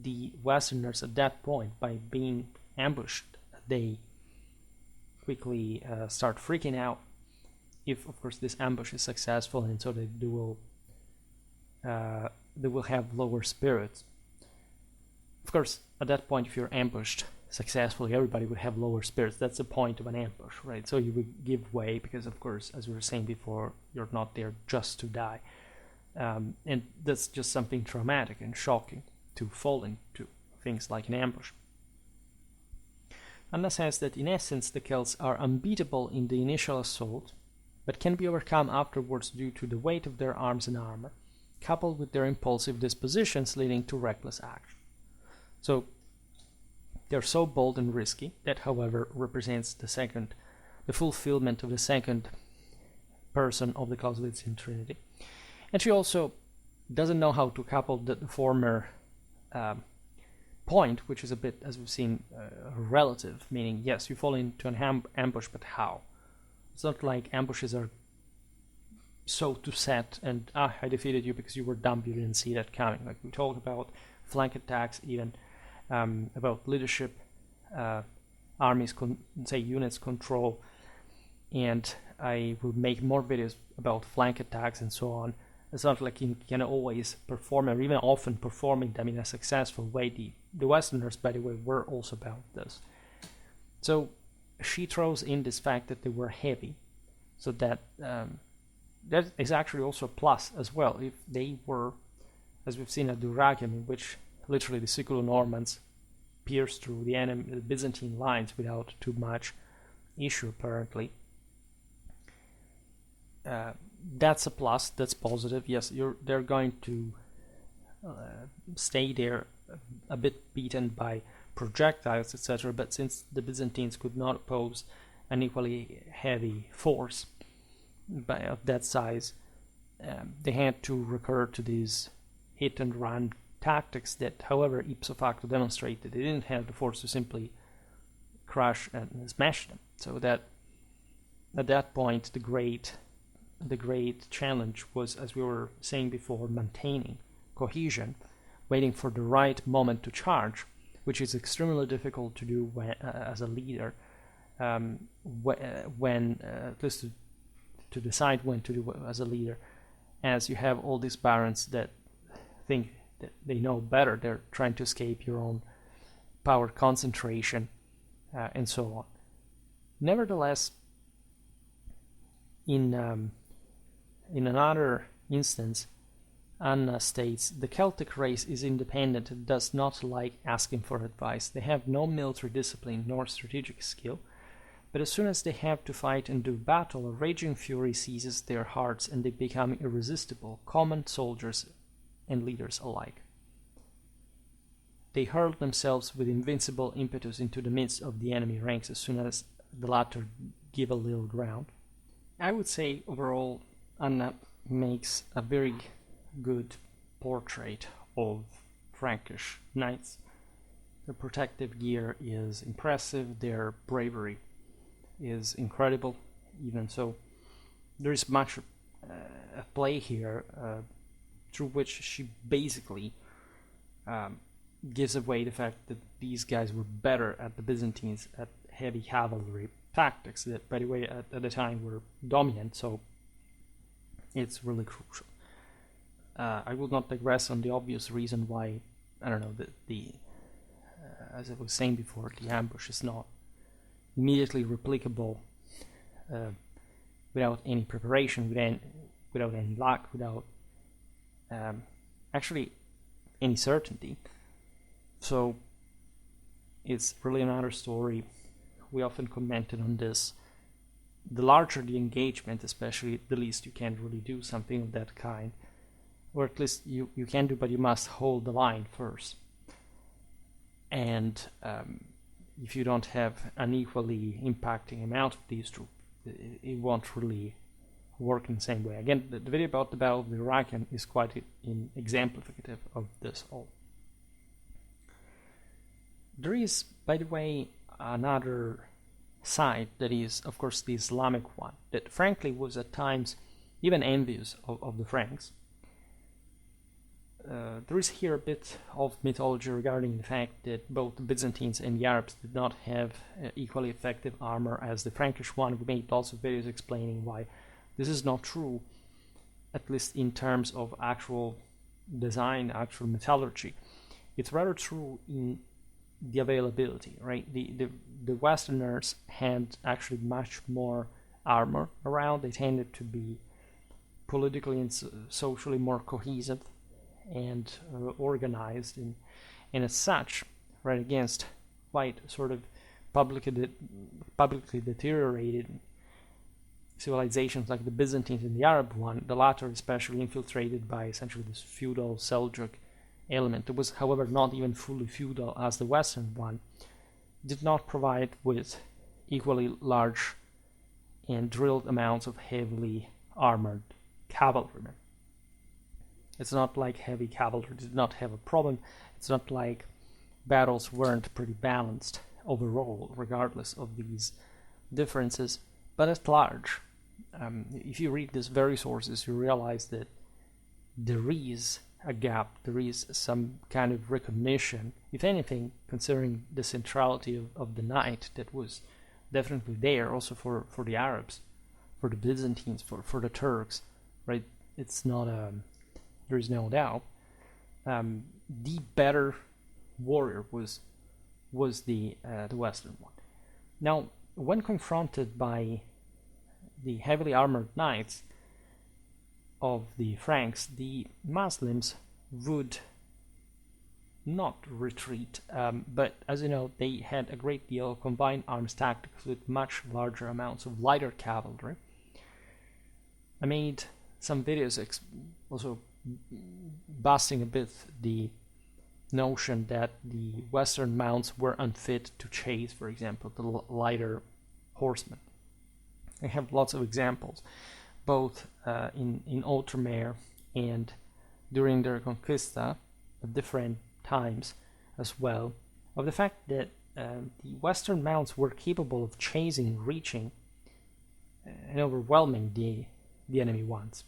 the Westerners at that point, by being ambushed, they quickly start freaking out if, of course, this ambush is successful, and so they will have lower spirits. Of course, at that point, if you're ambushed successfully, everybody would have lower spirits. That's the point of an ambush, right? So you would give way because, of course, as we were saying before, you're not there just to die. And that's just something traumatic and shocking to fall into things like an ambush. Anna says that in essence the Celts are unbeatable in the initial assault, but can be overcome afterwards due to the weight of their arms and armor, coupled with their impulsive dispositions leading to reckless action. So they're so bold and risky that, however, represents the fulfillment of the second person of the Clausewitzian Trinity. And she also doesn't know how to couple the former point, which is a bit, as we've seen, relative, meaning, yes, you fall into an ambush, but how? It's not like ambushes are so to set and, I defeated you because you were dumb, you didn't see that coming. Like we talked about flank attacks, even about leadership, armies, units control, and I will make more videos about flank attacks and so on. It's not like you can always perform, or even often performing them in a successful way. The Westerners, by the way, were also about this. So she throws in this fact that they were heavy, so that that is actually also a plus as well. If they were, as we've seen at Dyrrhachium, in which literally the Siculo-Normans pierced through the Byzantine lines without too much issue, apparently. That's a plus. That's positive. Yes, they're going to stay there a bit beaten by projectiles, etc. But since the Byzantines could not oppose an equally heavy force of that size, they had to recur to these hit and run tactics that, however, ipso facto demonstrate that they didn't have the force to simply crush and smash them. So that at that point, the great challenge was, as we were saying before, maintaining cohesion, waiting for the right moment to charge, which is extremely difficult to do as a leader, when at least to decide when to do as a leader, as you have all these barons that think that they know better. They're trying to escape your own power concentration, and so on. Nevertheless, in another instance, Anna states, the Celtic race is independent and does not like asking for advice. They have no military discipline nor strategic skill, but as soon as they have to fight and do battle, a raging fury seizes their hearts and they become irresistible, common soldiers and leaders alike. They hurl themselves with invincible impetus into the midst of the enemy ranks as soon as the latter give a little ground. I would say overall Anna makes a very good portrait of Frankish knights. Their protective gear is impressive, their bravery is incredible. Even so, there is much at play here, through which she basically gives away the fact that these guys were better at the Byzantines at heavy cavalry tactics that, by the way, at the time were dominant, so it's really crucial. I will not digress on the obvious reason why, I don't know, the as I was saying before, the ambush is not immediately replicable without any preparation, without any luck, without actually any certainty. So it's really another story. We often commented on this. The larger the engagement, especially, the least you can really do something of that kind. Or at least you can do, but you must hold the line first. And if you don't have an equally impacting amount of these troops, it won't really work in the same way. Again, the video about the Battle of the Dyrrhachium is quite exemplificative of this all. There is, by the way, another side that is, of course, the Islamic one, that frankly was at times even envious of the Franks. There is here a bit of mythology regarding the fact that both the Byzantines and the Arabs did not have equally effective armor as the Frankish one. We made lots of videos explaining why this is not true, at least in terms of actual design, actual metallurgy. It's rather true in the availability, right? The Westerners had actually much more armor around. They tended to be politically and socially more cohesive and organized, and as such, right, against quite sort of publicly deteriorated civilizations like the Byzantines and the Arab one, the latter especially infiltrated by essentially this feudal Seljuk element. It was, however, not even fully feudal as the Western one, did not provide with equally large and drilled amounts of heavily armored cavalrymen. It's not like heavy cavalry did not have a problem. It's not like battles weren't pretty balanced overall, regardless of these differences. But at large, if you read these very sources, you realize that there is a gap, there is some kind of recognition, if anything, considering the centrality of the knight that was definitely there also for the Arabs, for the Byzantines, for the Turks, right? It's not there is no doubt. The better warrior was the Western one. Now, when confronted by the heavily armored knights of the Franks, the Muslims would not retreat, but as you know, they had a great deal of combined arms tactics with much larger amounts of lighter cavalry. I made some videos also busting a bit the notion that the Western mounts were unfit to chase, for example, the lighter horsemen. I have lots of examples, both in Outremer and during the Reconquista at different times as well, of the fact that the Western mounts were capable of chasing, reaching, and overwhelming the enemy ones.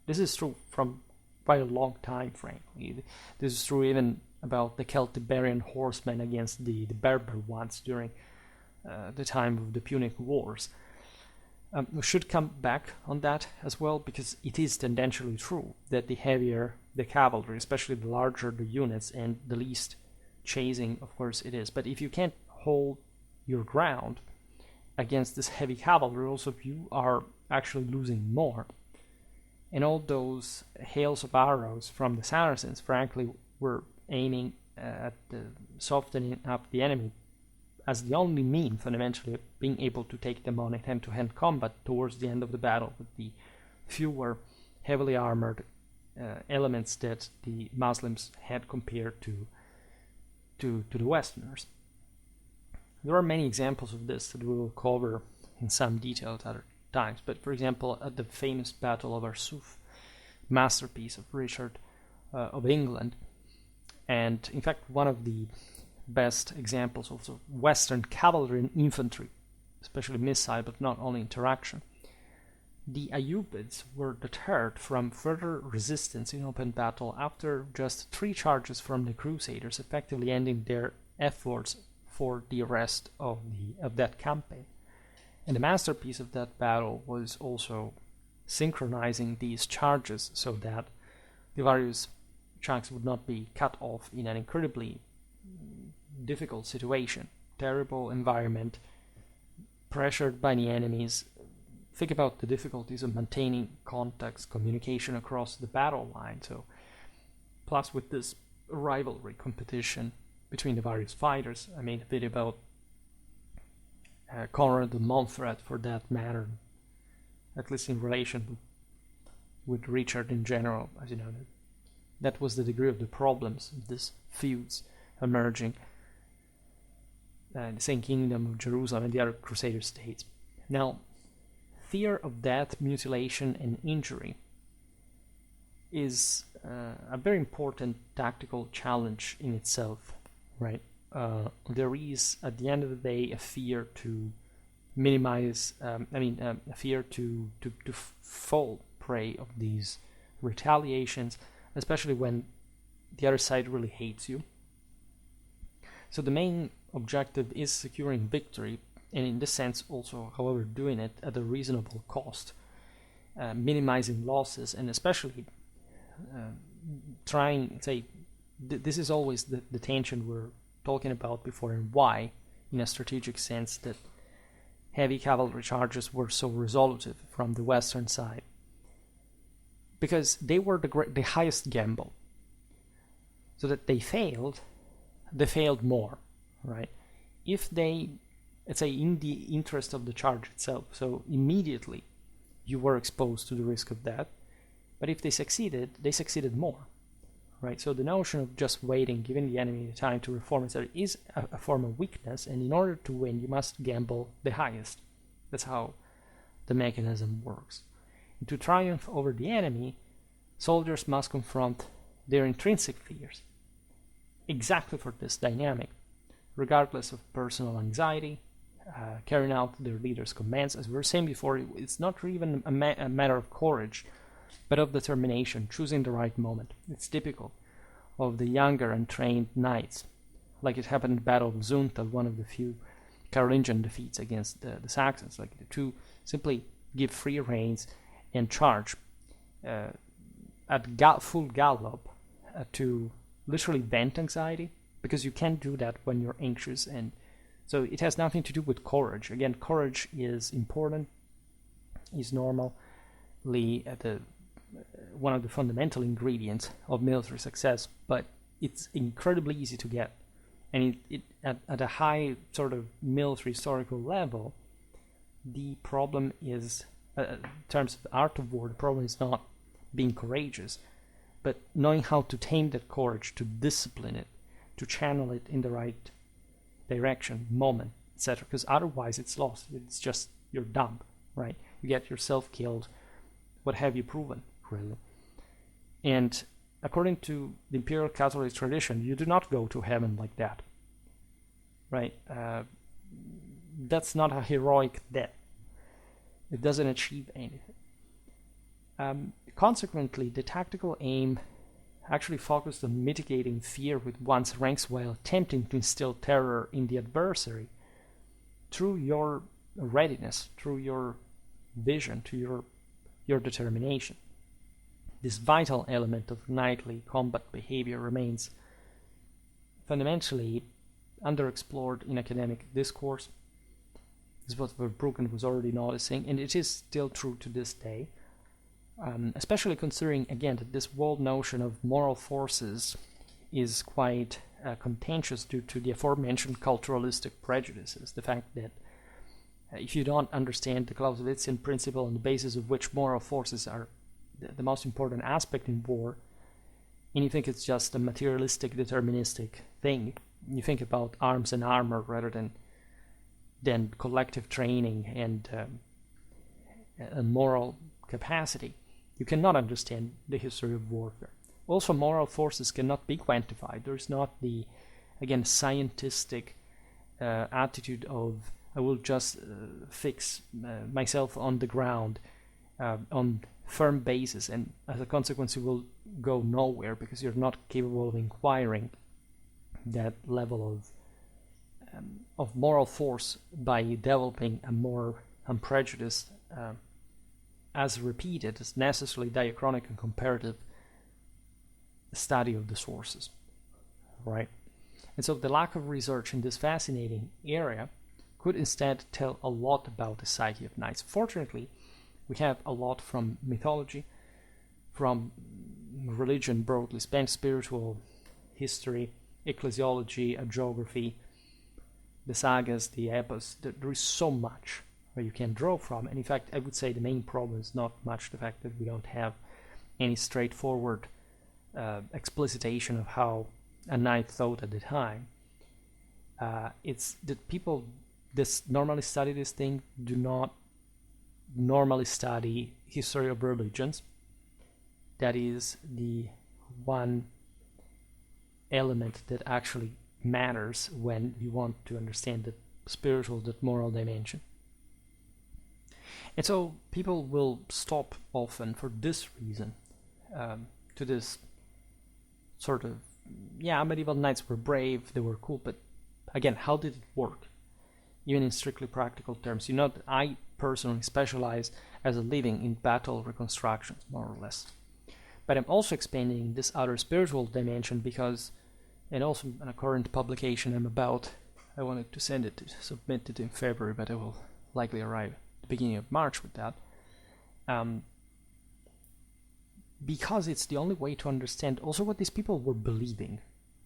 This is true from quite a long time, frankly. This is true even about the Celtiberian horsemen against the Berber ones during the time of the Punic Wars. We should come back on that as well, because it is tendentially true that the heavier the cavalry, especially the larger the units and the least chasing, of course, it is. But if you can't hold your ground against this heavy cavalry, also you are actually losing more. And all those hails of arrows from the Saracens, frankly, were aiming at softening up the enemy as the only mean, fundamentally, of being able to take them on in hand-to-hand combat towards the end of the battle with the fewer heavily armored elements that the Muslims had compared to the Westerners. There are many examples of this that we will cover in some detail at other times, but for example, at the famous Battle of Arsuf, masterpiece of Richard of England, and in fact one of the best examples of Western cavalry and infantry, especially missile, but not only interaction. The Ayyubids were deterred from further resistance in open battle after just 3 charges from the Crusaders, effectively ending their efforts for the rest of that campaign. And the masterpiece of that battle was also synchronizing these charges so that the various chunks would not be cut off in an incredibly difficult situation, terrible environment, pressured by the enemies. Think about the difficulties of maintaining contacts, communication across the battle line. So, plus with this rivalry competition between the various fighters, I made a video about Conrad de Montferrat, for that matter, at least in relation with Richard in general. As you know, that was the degree of the problems of these feuds emerging in the same kingdom of Jerusalem and the other Crusader states. Now, fear of death, mutilation, and injury is a very important tactical challenge in itself, right? There is, at the end of the day, a fear to minimize, a fear to fall prey of these retaliations, especially when the other side really hates you. So the main objective is securing victory, and in this sense also, however, doing it at a reasonable cost, minimizing losses, and especially trying, this is always the tension we're talking about before, and why, in a strategic sense, that heavy cavalry charges were so resolutive from the Western side. Because they were the highest gamble. So that they failed more, right? If they let's say, in the interest of the charge itself. So immediately you were exposed to the risk of death. But if they succeeded more, right? So the notion of just waiting, giving the enemy the time to reform itself, is a form of weakness. And in order to win, you must gamble the highest. That's how the mechanism works. And to triumph over the enemy, soldiers must confront their intrinsic fears. Exactly for this dynamic, regardless of personal anxiety, carrying out their leader's commands. As we were saying before, it's not even a matter of courage, but of determination, choosing the right moment. It's typical of the younger and trained knights, like it happened in the Battle of Zunta, one of the few Carolingian defeats against the Saxons, like the two simply give free reins and charge at full gallop to literally vent anxiety, because you can't do that when you're anxious. And so it has nothing to do with courage. Again, courage is important, is normally one of the fundamental ingredients of military success, but it's incredibly easy to get. And at a high sort of military historical level, the problem is, in terms of the art of war, the problem is not being courageous, but knowing how to tame that courage, to discipline it, to channel it in the right direction, moment, etc. Because otherwise it's lost. It's just, you're dumb, right? You get yourself killed. What have you proven, really? And according to the Imperial Catholic tradition, you do not go to heaven like that, right? That's not a heroic death. It doesn't achieve anything. Consequently, the tactical aim actually focused on mitigating fear with one's ranks while attempting to instill terror in the adversary through your readiness, through your vision, to your determination. This vital element of knightly combat behavior remains fundamentally underexplored in academic discourse. This is what Verbruggen was already noticing, and it is still true to this day. Especially considering, again, that this whole notion of moral forces is quite contentious due to the aforementioned culturalistic prejudices. The fact that if you don't understand the Clausewitzian principle on the basis of which moral forces are the most important aspect in war, and you think it's just a materialistic, deterministic thing, you think about arms and armor rather than collective training and moral capacity, you cannot understand the history of warfare. Also, moral forces cannot be quantified. There's not the, again, scientistic attitude of, I will just fix myself on the ground on firm basis, and as a consequence you will go nowhere because you're not capable of inquiring that level of moral force by developing a more unprejudiced, as repeated, as necessarily diachronic and comparative study of the sources, right? And so the lack of research in this fascinating area could instead tell a lot about the psyche of knights. Fortunately, we have a lot from mythology, from religion broadly spent, spiritual history, ecclesiology, geography, the sagas, the epos. There is so much where you can draw from. And in fact, I would say the main problem is not much the fact that we don't have any straightforward explicitation of how a knight thought at the time. It's that people normally study this thing do not normally study history of religions. That is the one element that actually matters when you want to understand the spiritual, that moral dimension. And so people will stop often for this reason to this sort of, yeah, medieval knights were brave, they were cool, but again, how did it work? Even in strictly practical terms. You know, I personally specialize as a living in battle reconstructions, more or less. But I'm also expanding this other spiritual dimension because, and also in a current publication I wanted to submit it in February, but it will likely arrive at the beginning of March with that. Because it's the only way to understand also what these people were believing,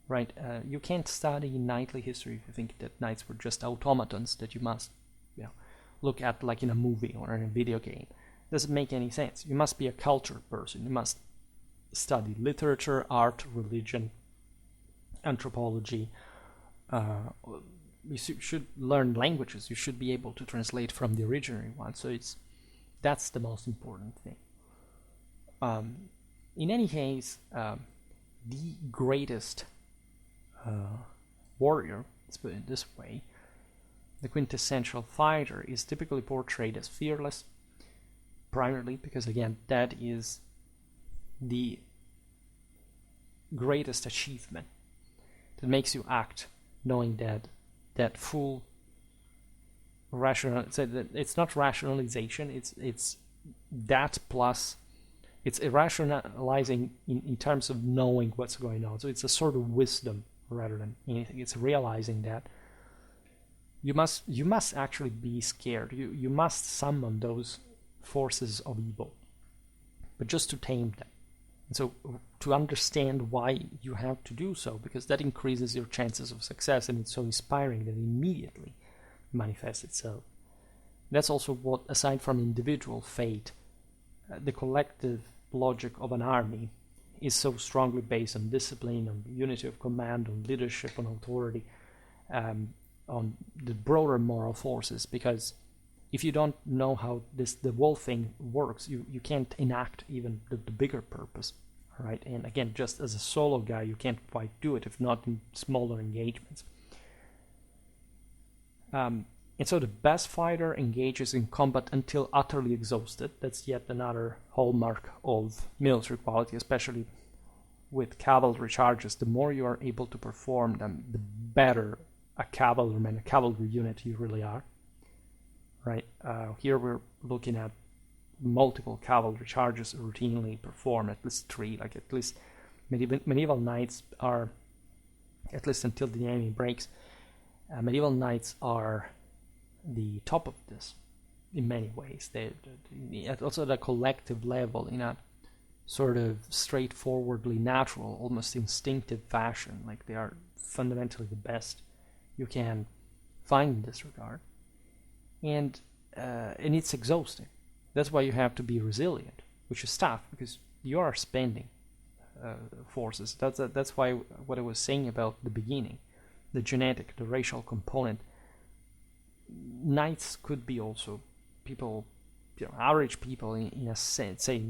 right? You can't study knightly history if you think that knights were just automatons that you must, look at like in a movie or in a video game. It doesn't make any sense. You must be a cultured person. You must study literature, art, religion, anthropology. You should learn languages. You should be able to translate from the original one. So that's the most important thing. In any case, the greatest warrior, let's put it this way, the quintessential fighter, is typically portrayed as fearless, primarily because, again, that is the greatest achievement that makes you act knowing that full it's not rationalization, it's that plus it's irrationalizing in terms of knowing what's going on. So it's a sort of wisdom rather than anything. It's realizing that you must actually be scared. You must summon those forces of evil, but just to tame them. And so to understand why you have to do so, because that increases your chances of success, and it's so inspiring that it immediately manifests itself. That's also what, aside from individual fate, the collective logic of an army is so strongly based on discipline, on unity of command, on leadership, on authority, on the broader moral forces. Because if you don't know how the whole thing works, you can't enact even the bigger purpose, right? And again, just as a solo guy, you can't quite do it, if not in smaller engagements. And so the best fighter engages in combat until utterly exhausted. That's yet another hallmark of military quality, especially with cavalry charges. The more you are able to perform them, the better a cavalry unit you really are. Right? Here we're looking at multiple cavalry charges routinely performed, at least 3. Like at least medieval knights are, at least until the enemy breaks, medieval knights are the top of this in many ways. They also at a collective level, in a sort of straightforwardly natural, almost instinctive fashion. Like they are fundamentally the best you can find in this regard, and it's exhausting. That's why you have to be resilient, which is tough because you are spending forces. That's why what I was saying about the beginning, the genetic, the racial component. Knights could be also people, average people in a sense, say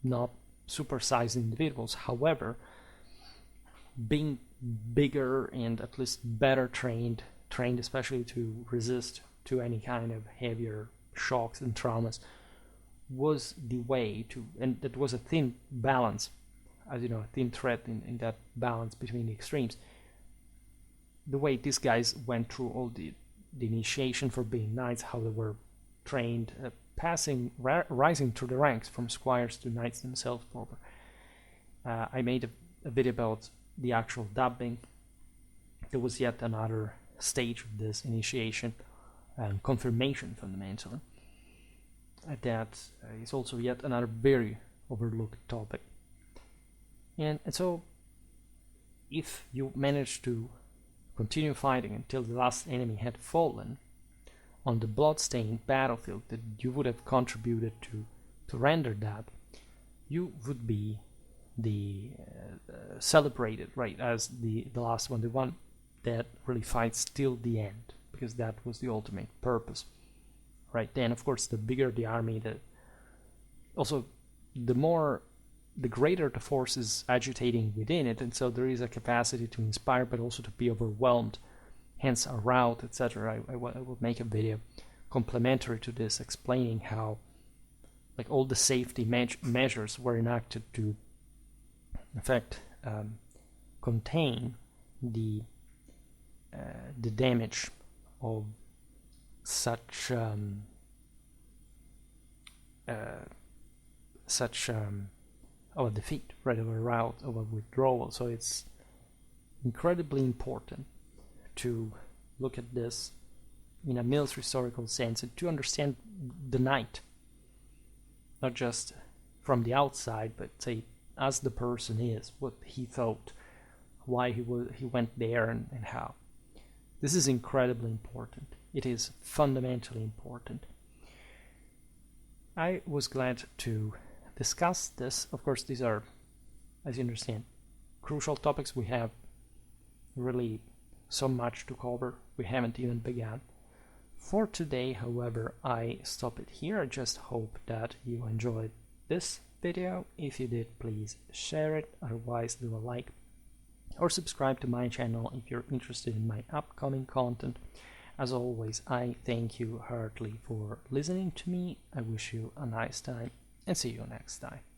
not supersized individuals. However, being bigger and at least better trained especially to resist to any kind of heavier shocks and traumas, was the way to, and that was a thin balance, as you know, a thin thread in that balance between the extremes. The way these guys went through all the initiation for being knights, how they were trained, rising through the ranks from squires to knights themselves proper. I made a video about the actual dubbing. There was yet another stage of this initiation and confirmation, fundamentally. That is also yet another very overlooked topic. And so if you manage to continue fighting until the last enemy had fallen on the blood-stained battlefield that you would have contributed to render that, you would be the celebrated, right, as the last one, the one that really fights till the end, because that was the ultimate purpose, right? Then, of course, the bigger the army, the greater the forces agitating within it, and so there is a capacity to inspire, but also to be overwhelmed, hence a rout, etc. I will make a video complementary to this, explaining how, like, all the safety measures were enacted to, in fact, contain the damage of such of a defeat, right, of a rout, of a withdrawal. So it's incredibly important to look at this in a military historical sense and to understand the knight, not just from the outside, but say as the person is, what he thought, why he went there and how. This is incredibly important. It is fundamentally important. I was glad to discuss this. Of course, these are, as you understand, crucial topics. We have really so much to cover. We haven't even begun. For today, however, I stop it here. I just hope that you enjoyed this video. If you did, please share it. Otherwise, do a like or subscribe to my channel if you're interested in my upcoming content. As always, I thank you heartily for listening to me. I wish you a nice time and see you next time.